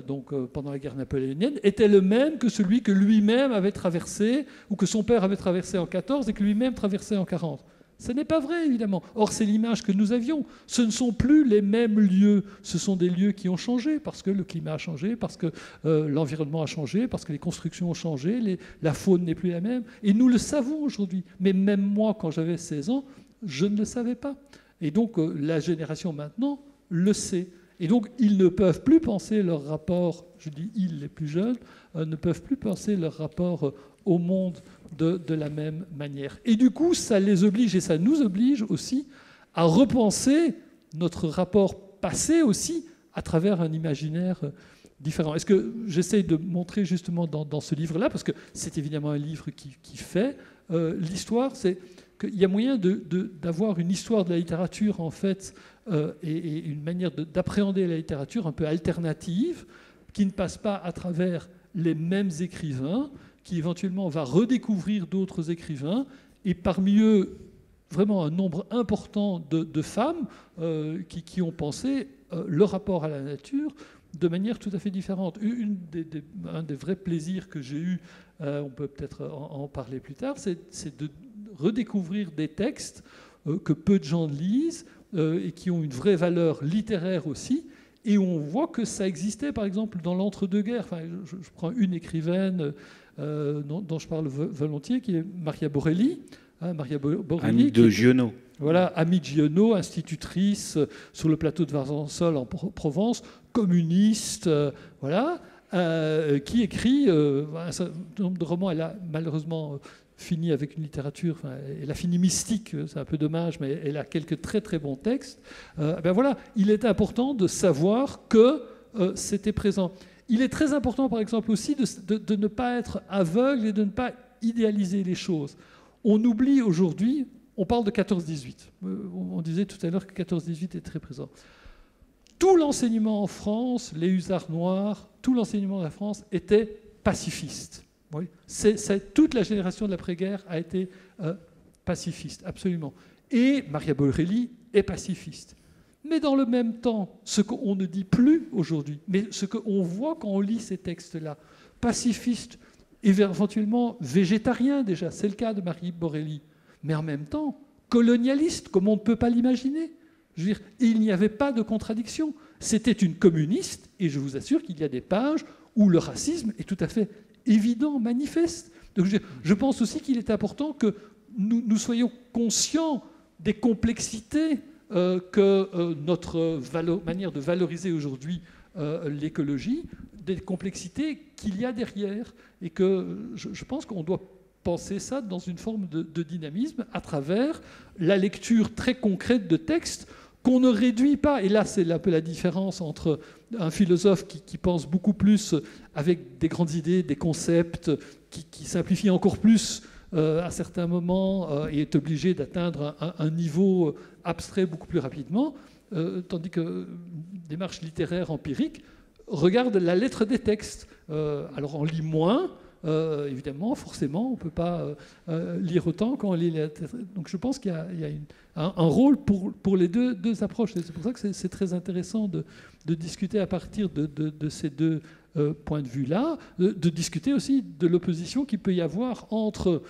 donc pendant la guerre napoléonienne, était le même que celui que lui-même avait traversé, ou que son père avait traversé en 14 et que lui-même traversait en 40. Ce n'est pas vrai, évidemment. Or, c'est l'image que nous avions. Ce ne sont plus les mêmes lieux. Ce sont des lieux qui ont changé parce que le climat a changé, parce que l'environnement a changé, parce que les constructions ont changé, la faune n'est plus la même. Et nous le savons aujourd'hui. Mais même moi, quand j'avais 16 ans, je ne le savais pas. Et donc, la génération maintenant le sait. Et donc, ils ne peuvent plus penser leur rapport, je dis ils, les plus jeunes, ne peuvent plus penser leur rapport au monde de la même manière. Et du coup, ça les oblige, et ça nous oblige aussi, à repenser notre rapport passé aussi à travers un imaginaire différent. Est-ce que j'essaye de montrer justement dans ce livre-là, parce que c'est évidemment un livre qui fait l'histoire, c'est qu'il y a moyen d'avoir une histoire de la littérature, en fait, et une manière d'appréhender la littérature un peu alternative, qui ne passe pas à travers les mêmes écrivains, qui éventuellement va redécouvrir d'autres écrivains, et parmi eux, vraiment un nombre important de femmes qui ont pensé le rapport à la nature de manière tout à fait différente. Un des vrais plaisirs que j'ai eu, on peut peut-être en parler plus tard, c'est de redécouvrir des textes que peu de gens lisent et qui ont une vraie valeur littéraire aussi, et on voit que ça existait, par exemple, dans l'entre-deux-guerres. Enfin, je prends une écrivaine dont je parle volontiers, qui est Maria Borelli. Maria Borelli, amie de Giono. Voilà, amie de Giono, institutrice sur le plateau de Varzensol en Provence, communiste, voilà, qui écrit un certain nombre de romans. Elle a malheureusement fini avec une littérature, enfin, elle a fini mystique, c'est un peu dommage, mais elle a quelques très très bons textes. Voilà, il est important de savoir que c'était présent. Il est très important, par exemple, aussi de ne pas être aveugle et de ne pas idéaliser les choses. On oublie aujourd'hui, on parle de 14-18. On disait tout à l'heure que 14-18 est très présent. Tout l'enseignement en France, les hussards noirs, tout l'enseignement de la France était pacifiste. Oui. Toute la génération de l'après-guerre a été pacifiste, absolument. Et Maria Borelli est pacifiste. Mais dans le même temps, ce qu'on ne dit plus aujourd'hui, mais ce qu'on voit quand on lit ces textes-là, pacifiste, éventuellement végétarien déjà, c'est le cas de Maria Borelli, mais en même temps colonialiste, comme on ne peut pas l'imaginer. Je veux dire, il n'y avait pas de contradiction. C'était une communiste, et je vous assure qu'il y a des pages où le racisme est tout à fait évident, manifeste. Donc je pense aussi qu'il est important que nous soyons conscients des complexités que notre manière de valoriser aujourd'hui l'écologie, des complexités qu'il y a derrière, et que je pense qu'on doit penser ça dans une forme de dynamisme à travers la lecture très concrète de textes qu'on ne réduit pas. Et là, c'est un peu la différence entre un philosophe qui pense beaucoup plus avec des grandes idées, des concepts, qui simplifie encore plus à certains moments et est obligé d'atteindre un niveau abstrait beaucoup plus rapidement, tandis que démarche littéraire empirique regarde la lettre des textes. Alors on lit moins, évidemment, forcément, on ne peut pas lire autant quand on lit les lettres. Donc je pense qu'il y a un rôle pour les deux approches. C'est pour ça que c'est très intéressant de discuter à partir de ces deux points de vue-là, de discuter aussi de l'opposition qu'il peut y avoir entre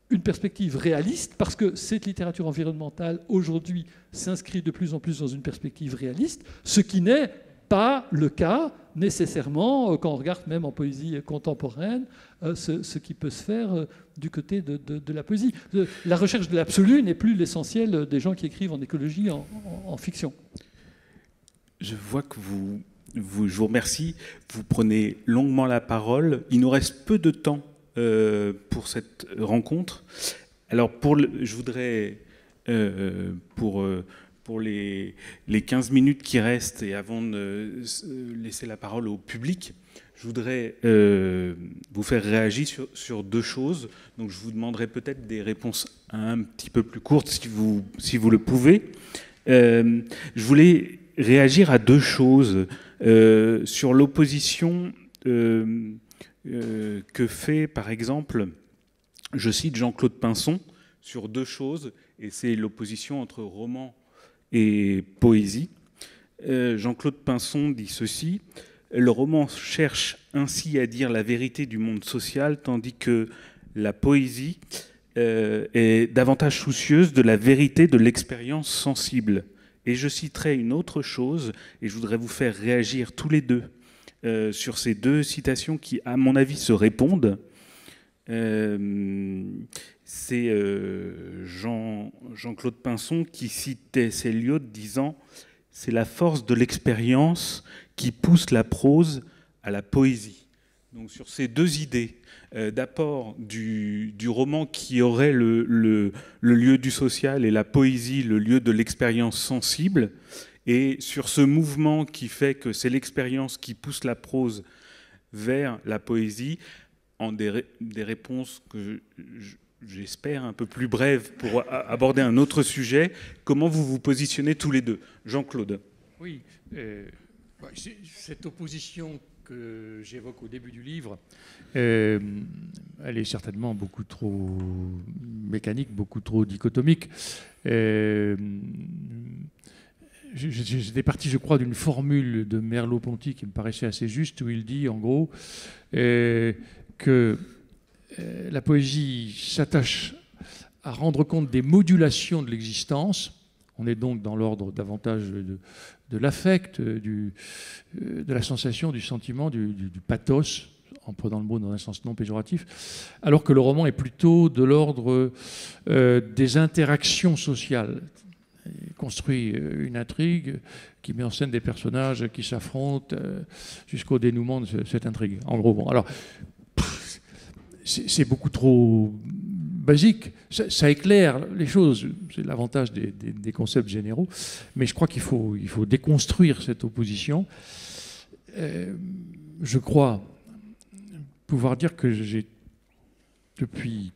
une perspective réaliste, parce que cette littérature environnementale, aujourd'hui, s'inscrit de plus en plus dans une perspective réaliste, ce qui n'est pas le cas nécessairement quand on regarde même en poésie contemporaine ce qui peut se faire du côté de la poésie. La recherche de l'absolu n'est plus l'essentiel des gens qui écrivent en écologie en fiction. Je vois que je vous remercie. Vous prenez longuement la parole. Il nous reste peu de temps pour cette rencontre. Alors, je voudrais, pour les 15 minutes qui restent, et avant de laisser la parole au public, je voudrais vous faire réagir sur deux choses. Donc, je vous demanderai peut-être des réponses un petit peu plus courtes, si vous le pouvez. Je voulais réagir à deux choses. Sur l'opposition que fait, par exemple, je cite Jean-Claude Pinson, sur deux choses, et c'est l'opposition entre roman et poésie. Jean-Claude Pinson dit ceci: le roman cherche ainsi à dire la vérité du monde social, tandis que la poésie est davantage soucieuse de la vérité de l'expérience sensible. Et je citerai une autre chose, et je voudrais vous faire réagir tous les deux sur ces deux citations qui, à mon avis, se répondent. C'est Jean-Claude Pinson qui citait Eliot disant « C'est la force de l'expérience qui pousse la prose à la poésie ». Donc sur ces deux idées, d'apport du roman qui aurait le lieu du social et la poésie le lieu de l'expérience sensible, et sur ce mouvement qui fait que c'est l'expérience qui pousse la prose vers la poésie, en des réponses que j'espère un peu plus brèves pour aborder un autre sujet. Comment vous vous positionnez tous les deux? Jean-Claude. Oui, cette opposition que j'évoque au début du livre, elle est certainement beaucoup trop mécanique, beaucoup trop dichotomique. J'étais parti, je crois, d'une formule de Merleau-Ponty qui me paraissait assez juste, où il dit, en gros, que la poésie s'attache à rendre compte des modulations de l'existence. On est donc dans l'ordre davantage de l'affect, de la sensation, du sentiment, du pathos, en prenant le mot dans un sens non péjoratif, alors que le roman est plutôt de l'ordre des interactions sociales. Il construit une intrigue qui met en scène des personnages qui s'affrontent jusqu'au dénouement de cette intrigue. En gros, bon, alors, c'est beaucoup trop basique. Ça éclaire les choses. C'est l'avantage des concepts généraux. Mais je crois qu'il faut déconstruire cette opposition. Je crois pouvoir dire que j'ai, depuis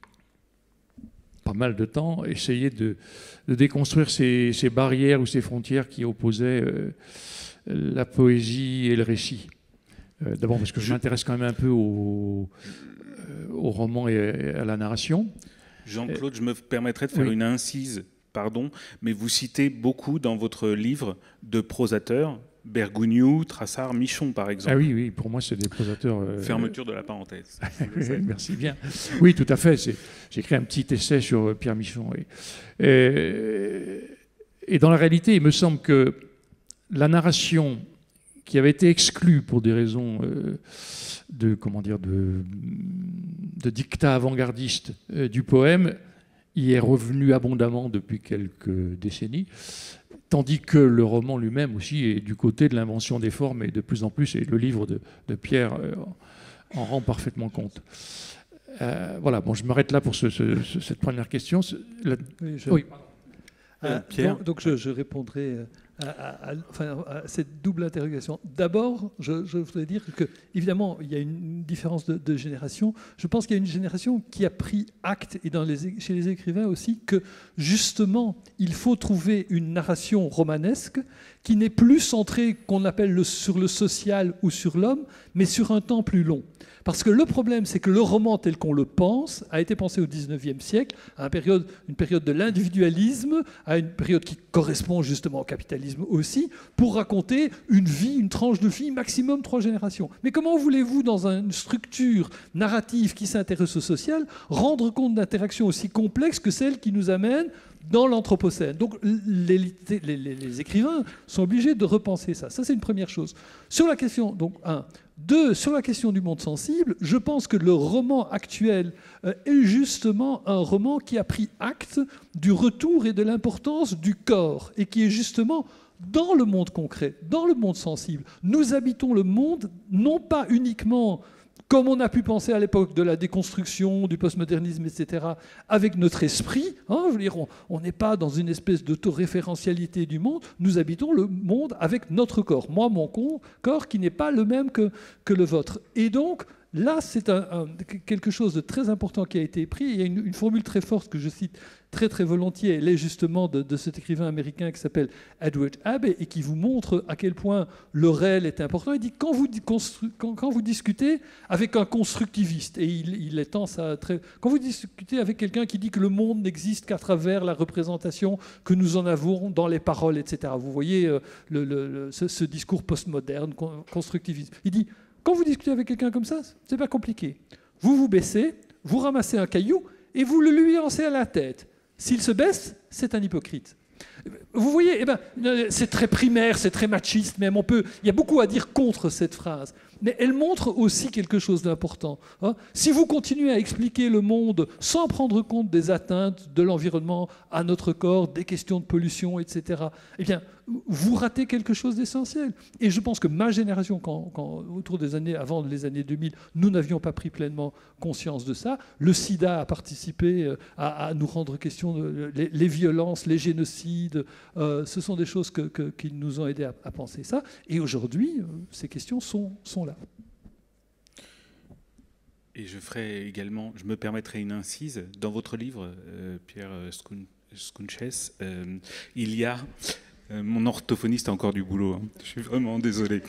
pas mal de temps, essayé de déconstruire ces barrières ou ces frontières qui opposaient la poésie et le récit. D'abord parce que je m'intéresse quand même un peu au roman et à la narration. Jean-Claude, je me permettrai de faire une incise, pardon, mais vous citez beaucoup dans votre livre de prosateurs, Bergogneau, Trassard, Michon, par exemple. Ah oui, pour moi, c'est des prosateurs... Fermeture de la parenthèse. Merci bien. Oui, tout à fait. J'ai écrit un petit essai sur Pierre Michon. Oui. Et dans la réalité, il me semble que la narration qui avait été exclue pour des raisons de dictat avant-gardiste du poème y est revenue abondamment depuis quelques décennies, tandis que le roman lui-même aussi est du côté de l'invention des formes, et de plus en plus, et le livre de Pierre en rend parfaitement compte. Voilà, bon, je m'arrête là pour cette première question. Pierre. Donc je répondrai à cette double interrogation. D'abord, je voudrais dire que, évidemment, il y a une différence de génération. Je pense qu'il y a une génération qui a pris acte, et chez les écrivains aussi, que justement, il faut trouver une narration romanesque qui n'est plus centrée, qu'on appelle sur le social ou sur l'homme, mais sur un temps plus long. Parce que le problème, c'est que le roman tel qu'on le pense a été pensé au XIXe siècle, à une période de l'individualisme, à une période qui correspond justement au capitalisme aussi, pour raconter une vie, une tranche de vie, maximum 3 générations. Mais comment voulez-vous, dans une structure narrative qui s'intéresse au social, rendre compte d'interactions aussi complexes que celles qui nous amènent dans l'Anthropocène? Donc les écrivains sont obligés de repenser ça. Ça, c'est une première chose. Sur la question, donc, 1. 2, sur la question du monde sensible, je pense que le roman actuel est justement un roman qui a pris acte du retour et de l'importance du corps, et qui est justement dans le monde concret, dans le monde sensible. Nous habitons le monde non pas uniquement comme on a pu penser à l'époque de la déconstruction, du postmodernisme, etc., avec notre esprit. Hein, je veux dire, on n'est pas dans une espèce d'autoréférentialité du monde, nous habitons le monde avec notre corps. Moi, mon corps qui n'est pas le même que le vôtre. Et donc, là, c'est quelque chose de très important qui a été pris. Il y a une formule très forte que je cite très très volontiers. Elle est justement de cet écrivain américain qui s'appelle Edward Abbey et qui vous montre à quel point le réel est important. Il dit quand vous discutez avec un constructiviste, et il étend ça très... Quand vous discutez avec quelqu'un qui dit que le monde n'existe qu'à travers la représentation que nous en avons dans les paroles, etc. Vous voyez ce discours postmoderne, constructiviste. Il dit... Quand vous discutez avec quelqu'un comme ça, c'est pas compliqué. Vous vous baissez, vous ramassez un caillou et vous le lui lancez à la tête. S'il se baisse, c'est un hypocrite. Vous voyez, c'est très primaire, c'est très machiste, même il y a beaucoup à dire contre cette phrase. Mais elle montre aussi quelque chose d'important. Hein. Si vous continuez à expliquer le monde sans prendre compte des atteintes de l'environnement à notre corps, des questions de pollution, etc., eh bien, vous ratez quelque chose d'essentiel. Et je pense que ma génération, quand autour des années, avant les années 2000, nous n'avions pas pris pleinement conscience de ça. Le sida a participé à nous rendre question les violences, les génocides. Ce sont des choses qui nous ont aidés à penser ça. Et aujourd'hui, ces questions sont là. Et je me permettrai une incise. Dans votre livre, Pierre Skounches, il y a... mon orthophoniste a encore du boulot, hein. Je suis vraiment désolé.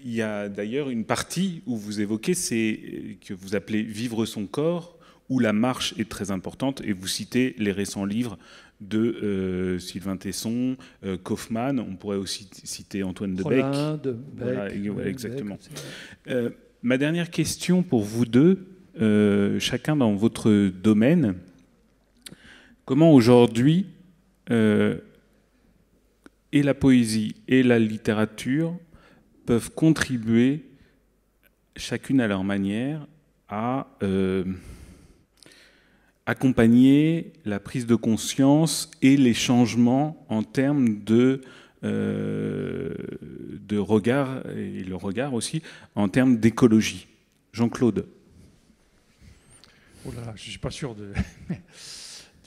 Il y a d'ailleurs une partie où vous évoquez, c'est que vous appelez « Vivre son corps », où la marche est très importante, et vous citez les récents livres de Sylvain Tesson, Kaufmann, on pourrait aussi citer Antoine de Bec. Voilà, exactement. Ma dernière question pour vous deux, chacun dans votre domaine, comment aujourd'hui et la poésie et la littérature peuvent contribuer, chacune à leur manière, à accompagner la prise de conscience et les changements en termes de regard, et le regard aussi, en termes d'écologie. Jean-Claude. Oh là là, je ne suis pas sûr de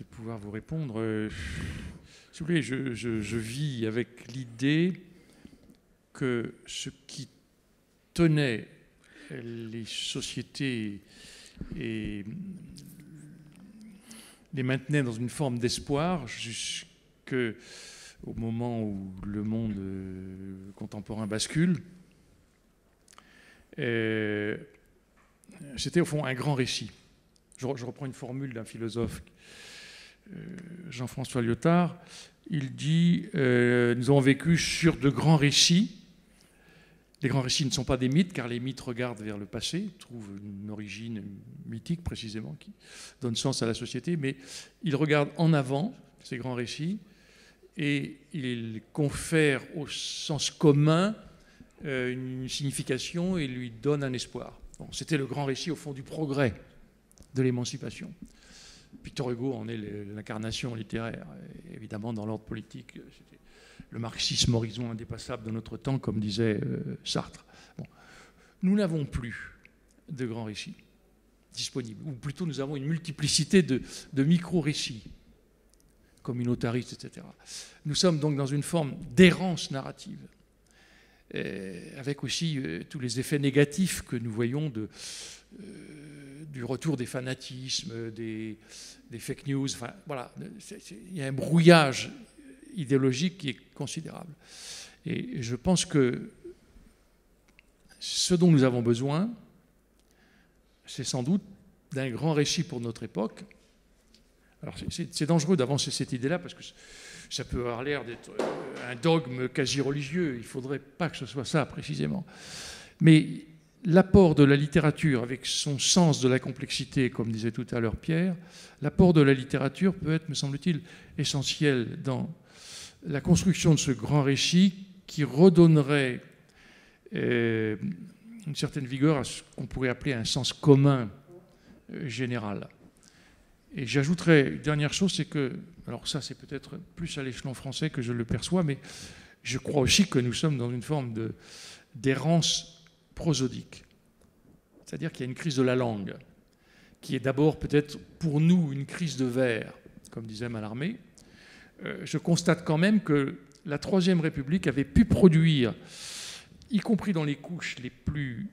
pouvoir vous répondre. Si vous voulez, je vis avec l'idée que ce qui tenait les sociétés et les maintenait dans une forme d'espoir jusqu'au moment où le monde contemporain bascule, c'était au fond un grand récit. Je reprends une formule d'un philosophe, Jean-François Lyotard. Il dit nous avons vécu sur de grands récits. Les grands récits ne sont pas des mythes, car les mythes regardent vers le passé, trouvent une origine mythique précisément, qui donne sens à la société, mais ils regardent en avant, ces grands récits, et ils confèrent au sens commun une signification et lui donnent un espoir. Bon, c'était le grand récit, au fond, du progrès, de l'émancipation. Victor Hugo en est l'incarnation littéraire. Et évidemment, dans l'ordre politique, c'était le marxisme, horizon indépassable de notre temps, comme disait Sartre. Bon. Nous n'avons plus de grands récits disponibles, ou plutôt nous avons une multiplicité de micro-récits communautariste, etc. Nous sommes donc dans une forme d'errance narrative, avec aussi tous les effets négatifs que nous voyons du retour des fanatismes, des fake news. Enfin, voilà, il y a un brouillage idéologique qui est considérable. Et je pense que ce dont nous avons besoin, c'est sans doute d'un grand récit pour notre époque. Alors c'est dangereux d'avancer cette idée-là parce que ça peut avoir l'air d'être un dogme quasi religieux. Il ne faudrait pas que ce soit ça précisément. Mais l'apport de la littérature avec son sens de la complexité, comme disait tout à l'heure Pierre, l'apport de la littérature peut être, me semble-t-il, essentiel dans la construction de ce grand récit qui redonnerait une certaine vigueur à ce qu'on pourrait appeler un sens commun général. Et j'ajouterais une dernière chose, c'est que, alors ça c'est peut-être plus à l'échelon français que je le perçois, mais je crois aussi que nous sommes dans une forme d'errance prosodique. C'est-à-dire qu'il y a une crise de la langue, qui est d'abord peut-être pour nous une crise de vers, comme disait Mallarmé. Je constate quand même que la Troisième République avait pu produire, y compris dans les couches les plus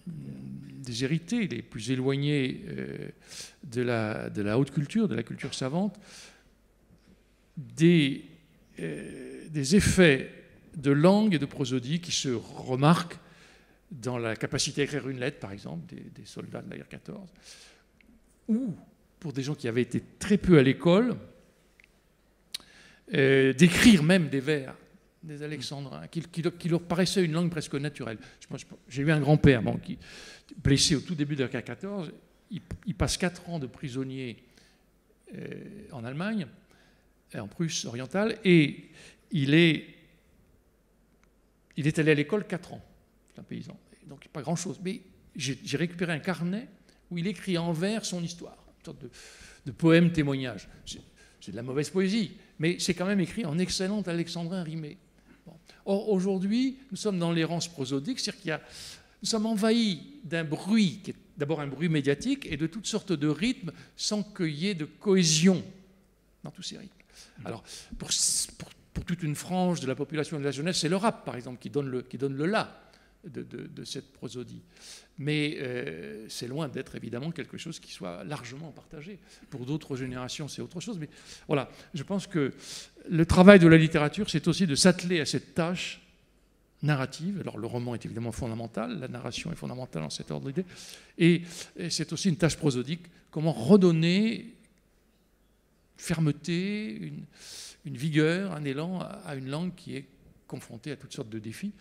déshéritées, les plus éloignées de la haute culture, de la culture savante, des effets de langue et de prosodie qui se remarquent dans la capacité à écrire une lettre, par exemple, des soldats de la guerre 14, ou pour des gens qui avaient été très peu à l'école, d'écrire même des vers, des alexandrins, qui leur paraissaient une langue presque naturelle. J'ai eu un grand-père qui, blessé au tout début de la guerre 14, il passe 4 ans de prisonnier en Allemagne, en Prusse orientale, et il est allé à l'école 4 ans. C'est un paysan. Donc pas grand-chose. Mais j'ai récupéré un carnet où il écrit en vers son histoire, une sorte de poème témoignage. C'est de la mauvaise poésie, mais c'est quand même écrit en excellent alexandrin rimé. Bon. Or, aujourd'hui, nous sommes dans l'errance prosodique, c'est-à-dire nous sommes envahis d'un bruit qui est d'abord un bruit médiatique et de toutes sortes de rythmes sans qu'il y ait de cohésion dans tous ces rythmes. Alors, pour toute une frange de la population et de la jeunesse, c'est le rap, par exemple, qui donne le là de cette prosodie. Mais c'est loin d'être évidemment quelque chose qui soit largement partagé. Pour d'autres générations, c'est autre chose. Mais voilà, je pense que le travail de la littérature, c'est aussi de s'atteler à cette tâche narrative. Alors le roman est évidemment fondamental, la narration est fondamentale dans cet ordre d'idée. Et c'est aussi une tâche prosodique. Comment redonner fermeté, une vigueur, un élan à une langue qui est confrontée à toutes sortes de défis.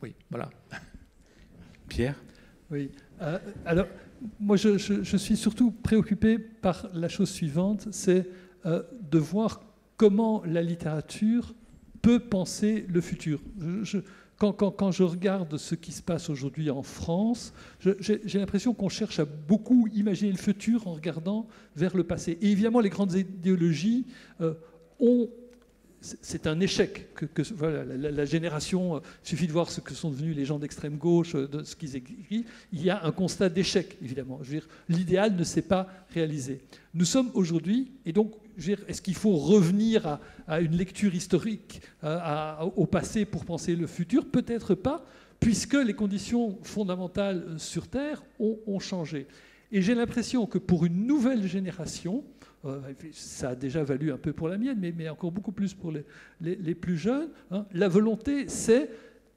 Oui, voilà. Pierre ? Oui. Alors, moi, je suis surtout préoccupé par la chose suivante, c'est de voir comment la littérature peut penser le futur. Quand je regarde ce qui se passe aujourd'hui en France, j'ai l'impression qu'on cherche à beaucoup imaginer le futur en regardant vers le passé. Et évidemment, les grandes idéologies ont... C'est un échec. Voilà, la génération, il suffit de voir ce que sont devenus les gens d'extrême gauche, de ce qu'ils écrivent. Il y a un constat d'échec, évidemment. Je veux dire, l'idéal ne s'est pas réalisé. Nous sommes aujourd'hui, et donc, je veux dire, est-ce qu'il faut revenir à une lecture historique, au passé pour penser le futur? Peut-être pas, puisque les conditions fondamentales sur Terre ont changé. Et j'ai l'impression que pour une nouvelle génération, ça a déjà valu un peu pour la mienne, mais encore beaucoup plus pour les plus jeunes, hein, la volonté, c'est,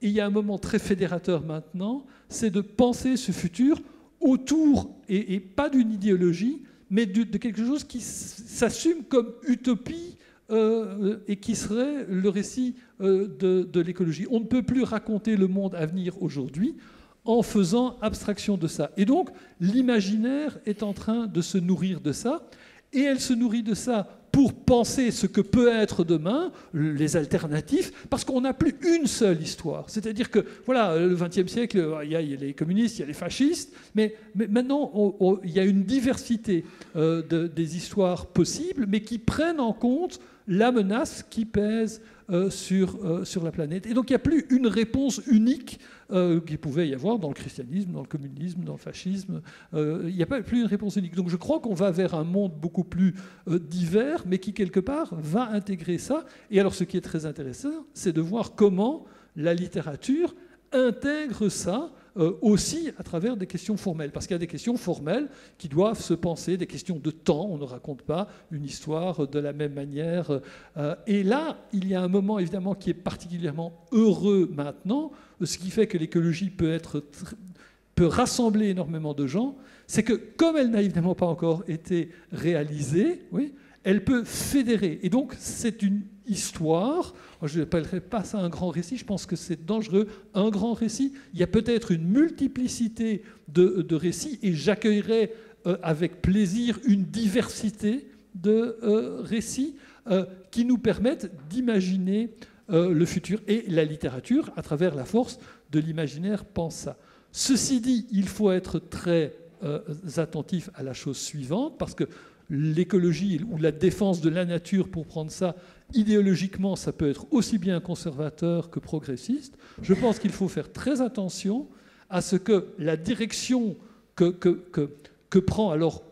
et il y a un moment très fédérateur maintenant, c'est de penser ce futur autour, et pas d'une idéologie, mais de quelque chose qui s'assume comme utopie et qui serait le récit de l'écologie. On ne peut plus raconter le monde à venir aujourd'hui en faisant abstraction de ça. Et donc, l'imaginaire est en train de se nourrir de ça, et elle se nourrit de ça pour penser ce que peut être demain, les alternatives, parce qu'on n'a plus une seule histoire. C'est-à-dire que, voilà, le XXe siècle, il y a les communistes, il y a les fascistes, mais maintenant, il y a une diversité des histoires possibles, mais qui prennent en compte la menace qui pèse sur la planète. Et donc il n'y a plus une réponse unique qu'il pouvait y avoir dans le christianisme, dans le communisme, dans le fascisme. Il n'y a plus une réponse unique. Donc je crois qu'on va vers un monde beaucoup plus divers, mais qui quelque part va intégrer ça. Et alors ce qui est très intéressant, c'est de voir comment la littérature intègre ça aussi à travers des questions formelles. Parce qu'il y a des questions formelles qui doivent se penser, des questions de temps. On ne raconte pas une histoire de la même manière. Et là, il y a un moment évidemment qui est particulièrement heureux maintenant, ce qui fait que l'écologie peut rassembler énormément de gens, c'est que comme elle n'a évidemment pas encore été réalisée, oui, elle peut fédérer. Et donc, c'est une histoire. Je n'appellerais pas ça un grand récit. Je pense que c'est dangereux. Un grand récit, il y a peut-être une multiplicité de récits et j'accueillerais avec plaisir une diversité de récits qui nous permettent d'imaginer le futur. Et la littérature, à travers la force de l'imaginaire, pense ça. Ceci dit, il faut être très attentif à la chose suivante, parce que l'écologie ou la défense de la nature, pour prendre ça, idéologiquement, ça peut être aussi bien conservateur que progressiste. Je pense qu'il faut faire très attention à ce que la direction que prend alors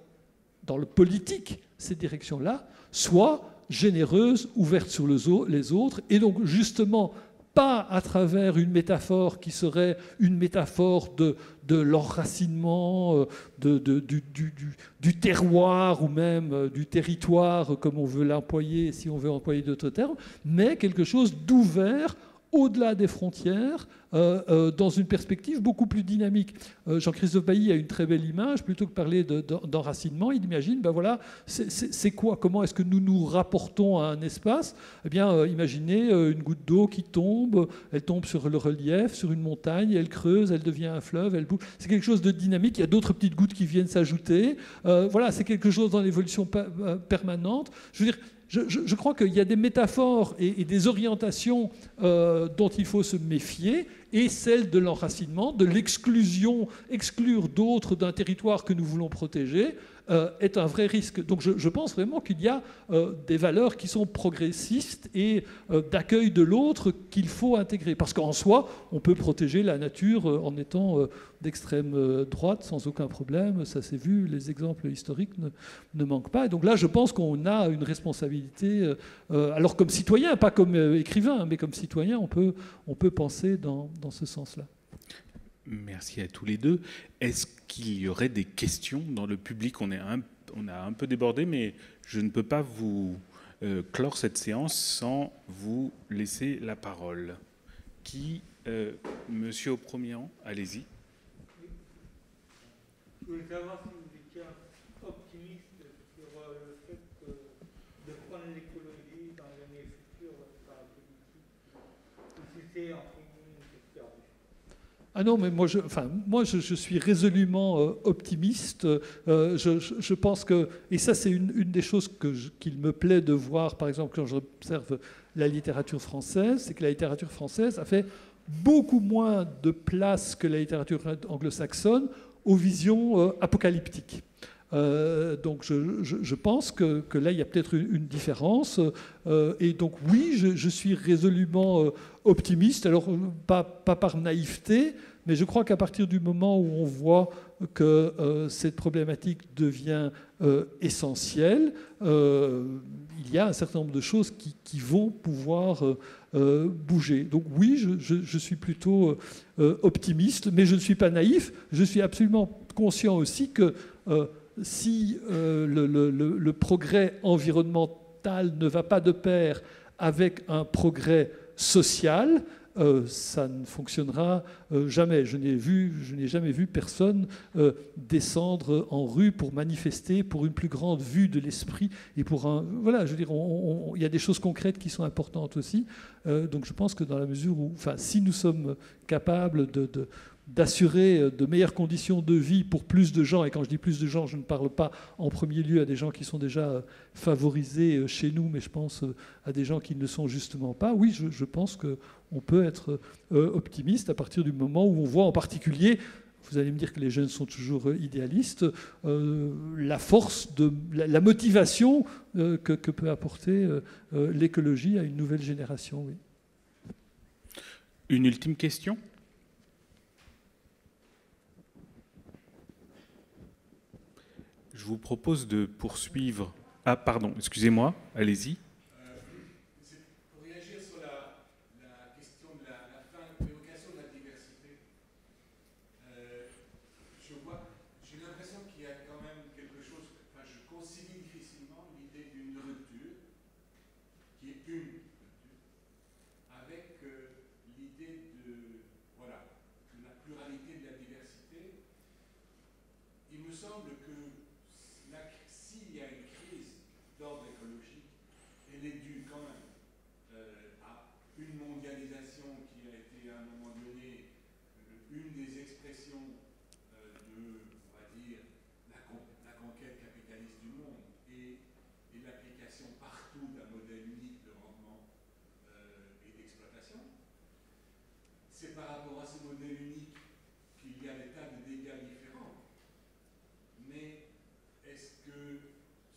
dans le politique ces directions-là soit généreuse, ouverte sur les autres, et donc justement pas à travers une métaphore qui serait une métaphore de l'enracinement du terroir ou même du territoire, comme on veut l'employer, si on veut employer d'autres termes, mais quelque chose d'ouvert au-delà des frontières, dans une perspective beaucoup plus dynamique. Jean-Christophe Bailly a une très belle image, plutôt que parler d'enracinement, il imagine, ben voilà, c'est quoi, comment est-ce que nous nous rapportons à un espace? Eh bien, imaginez une goutte d'eau qui tombe, elle tombe sur le relief, sur une montagne, elle creuse, elle devient un fleuve, elle bouge. C'est quelque chose de dynamique, il y a d'autres petites gouttes qui viennent s'ajouter. Voilà, c'est quelque chose dans l'évolution permanente. Je veux dire, je crois qu'il y a des métaphores et des orientations dont il faut se méfier, et celle de l'enracinement, de l'exclusion, exclure d'autres d'un territoire que nous voulons protéger, est un vrai risque. Donc je pense vraiment qu'il y a des valeurs qui sont progressistes et d'accueil de l'autre qu'il faut intégrer. Parce qu'en soi, on peut protéger la nature en étant d'extrême droite sans aucun problème. Ça s'est vu, les exemples historiques ne manquent pas. Et donc là, je pense qu'on a une responsabilité, alors comme citoyen, pas comme écrivain, mais comme citoyen, on peut penser dans ce sens-là. Merci à tous les deux. Est-ce qu'il y aurait des questions dans le public? On a un peu débordé, mais je ne peux pas vous clore cette séance sans vous laisser la parole. Monsieur au premier rang, allez-y. Je voulais savoir si vous étiez optimiste sur le fait de prendre l'écologie dans l'année future par la politique, ou si c'est entre guillemets une chose perdue. Ah non, mais moi je suis résolument optimiste. Je pense que, et ça c'est une des choses qu'il me plaît de voir, par exemple, quand j'observe la littérature française, c'est que la littérature française a fait beaucoup moins de place que la littérature anglo-saxonne aux visions apocalyptiques. Donc je pense que là, il y a peut-être une différence. Et donc oui, je suis résolument optimiste. Alors, pas par naïveté, mais je crois qu'à partir du moment où on voit que cette problématique devient essentielle, il y a un certain nombre de choses qui vont pouvoir bouger. Donc oui, je suis plutôt optimiste, mais je ne suis pas naïf. Je suis absolument conscient aussi que si le progrès environnemental ne va pas de pair avec un progrès social, ça ne fonctionnera jamais. Je n'ai jamais vu personne descendre en rue pour manifester pour une plus grande vue de l'esprit et pour un... Voilà, je veux dire, il y a des choses concrètes qui sont importantes aussi. Donc je pense que dans la mesure où... Enfin, si nous sommes capables d'assurer de meilleures conditions de vie pour plus de gens, et quand je dis plus de gens, je ne parle pas en premier lieu à des gens qui sont déjà favorisés chez nous, mais je pense à des gens qui ne le sont justement pas. Oui, je pense qu'on peut être optimiste à partir du moment où on voit en particulier, vous allez me dire que les jeunes sont toujours idéalistes, la force, la motivation que peut apporter l'écologie à une nouvelle génération. Oui. Une ultime question ? Je vous propose de poursuivre. Ah, pardon, excusez-moi, allez-y. Pour réagir sur la question de la fin, l'évocation de la diversité, j'ai l'impression qu'il y a quand même quelque chose, enfin je concilie difficilement l'idée d'une rupture, qui est une rupture, avec l'idée de la pluralité de la diversité. Il me semble que s'il y a une crise d'ordre écologique, elle est due quand même à une mondialisation qui a été à un moment donné une des expressions de, on va dire, la conquête capitaliste du monde et l'application partout d'un modèle unique de rendement et d'exploitation. C'est par rapport à ce modèle unique qu'il y a des tas de dégâts différents. Mais est-ce que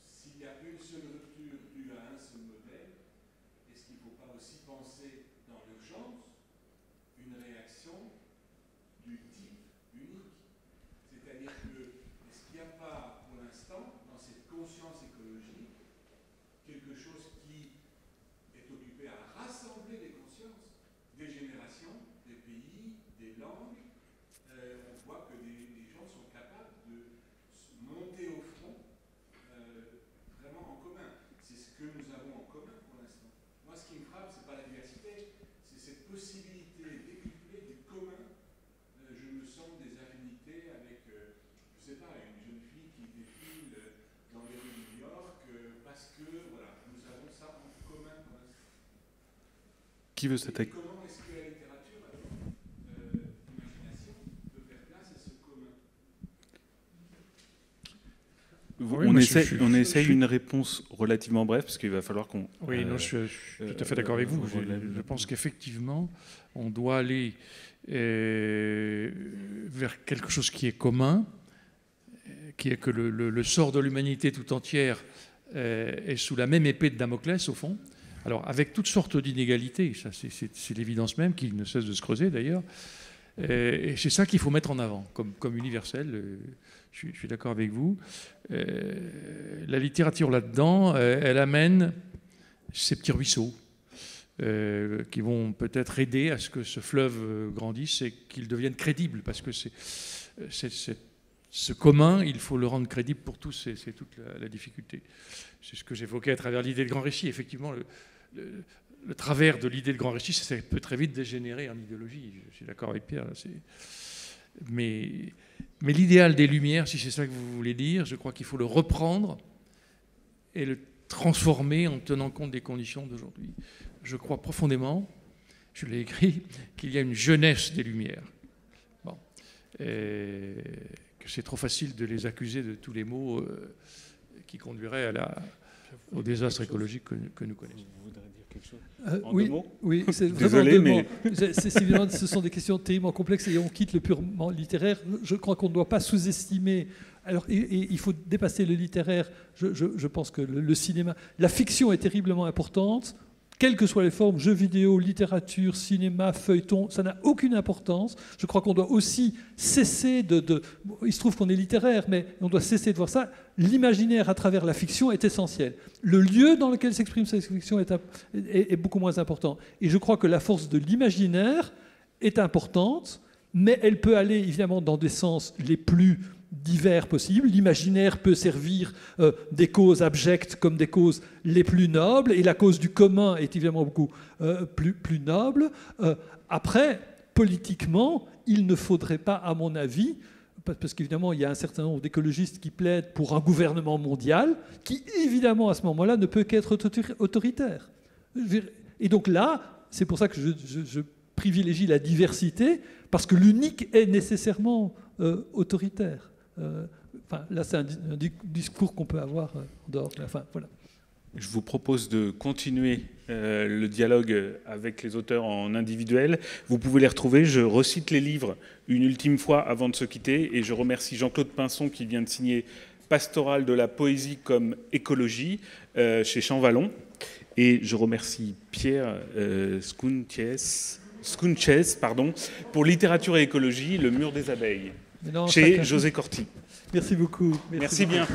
s'il y a une seule rupture due à un seul modèle, est-ce qu'il ne faut pas aussi penser dans l'urgence une réaction du type unique? C'est-à-dire que est-ce qu'il n'y a pas pour l'instant dans cette conscience écologique quelque chose qui est occupé à rassembler des consciences, des générations, des pays, des langues? On voit que les gens sont capables de monter au front vraiment en commun. C'est ce que nous avons en commun pour l'instant. Moi, ce qui me frappe, ce n'est pas la diversité, c'est cette possibilité décuplée du commun. Je me sens des affinités avec, je ne sais pas, une jeune fille qui défile dans les rues de New York parce que, voilà, nous avons ça en commun pour l'instant. Qui veut s'attaquer ? Comment est-ce que la littérature, alors, l'imagination, peut faire place à ce commun? On essaye une réponse relativement brève, parce qu'il va falloir qu'on... Oui, non, je suis tout à fait d'accord avec vous. Je pense qu'effectivement, on doit aller vers quelque chose qui est commun, qui est que le sort de l'humanité tout entière est sous la même épée de Damoclès, au fond. Alors, avec toutes sortes d'inégalités, ça c'est l'évidence même, qui ne cesse de se creuser d'ailleurs, et c'est ça qu'il faut mettre en avant, comme universel. Je suis d'accord avec vous. La littérature là-dedans, elle amène ces petits ruisseaux qui vont peut-être aider à ce que ce fleuve grandisse et qu'il devienne crédible, parce que ce commun, il faut le rendre crédible pour tous, c'est toute la difficulté. C'est ce que j'évoquais à travers l'idée de grand récit. Effectivement, le travers de l'idée de grand récit, ça peut très vite dégénérer en idéologie. Je suis d'accord avec Pierre. Là, mais l'idéal des Lumières, si c'est ça que vous voulez dire, je crois qu'il faut le reprendre et le transformer en tenant compte des conditions d'aujourd'hui. Je crois profondément, je l'ai écrit, qu'il y a une jeunesse des Lumières. Bon. Et que c'est trop facile de les accuser de tous les maux qui conduiraient au désastre écologique que nous connaissons. Vous voudrez dire quelque chose Oui, c'est Désolé, vraiment évidemment, ce sont des questions terriblement complexes et on quitte le purement littéraire. Je crois qu'on ne doit pas sous-estimer. Alors, il faut dépasser le littéraire. Je pense que le cinéma, la fiction est terriblement importante. Quelles que soient les formes, jeux vidéo, littérature, cinéma, feuilleton, ça n'a aucune importance. Je crois qu'on doit aussi cesser il se trouve qu'on est littéraire, mais on doit cesser de voir ça. L'imaginaire à travers la fiction est essentiel. Le lieu dans lequel s'exprime cette fiction est beaucoup moins important. Et je crois que la force de l'imaginaire est importante, mais elle peut aller évidemment dans des sens les plus divers possibles. L'imaginaire peut servir des causes abjectes comme des causes les plus nobles, et la cause du commun est évidemment beaucoup plus noble. Après, politiquement, il ne faudrait pas, à mon avis, parce qu'évidemment, il y a un certain nombre d'écologistes qui plaident pour un gouvernement mondial, qui évidemment, à ce moment-là, ne peut qu'être autoritaire. Et donc là, c'est pour ça que je privilégie la diversité, parce que l'unique est nécessairement autoritaire. Là, c'est un discours qu'on peut avoir en dehors. Enfin, voilà. Je vous propose de continuer le dialogue avec les auteurs en individuel. Vous pouvez les retrouver. Je recite les livres une ultime fois avant de se quitter. Et je remercie Jean-Claude Pinson qui vient de signer Pastorale de la poésie comme écologie chez Champvallon. Et je remercie Pierre Schounches pour Littérature et écologie, Le mur des abeilles, chez José Corti. Merci beaucoup. Merci bien.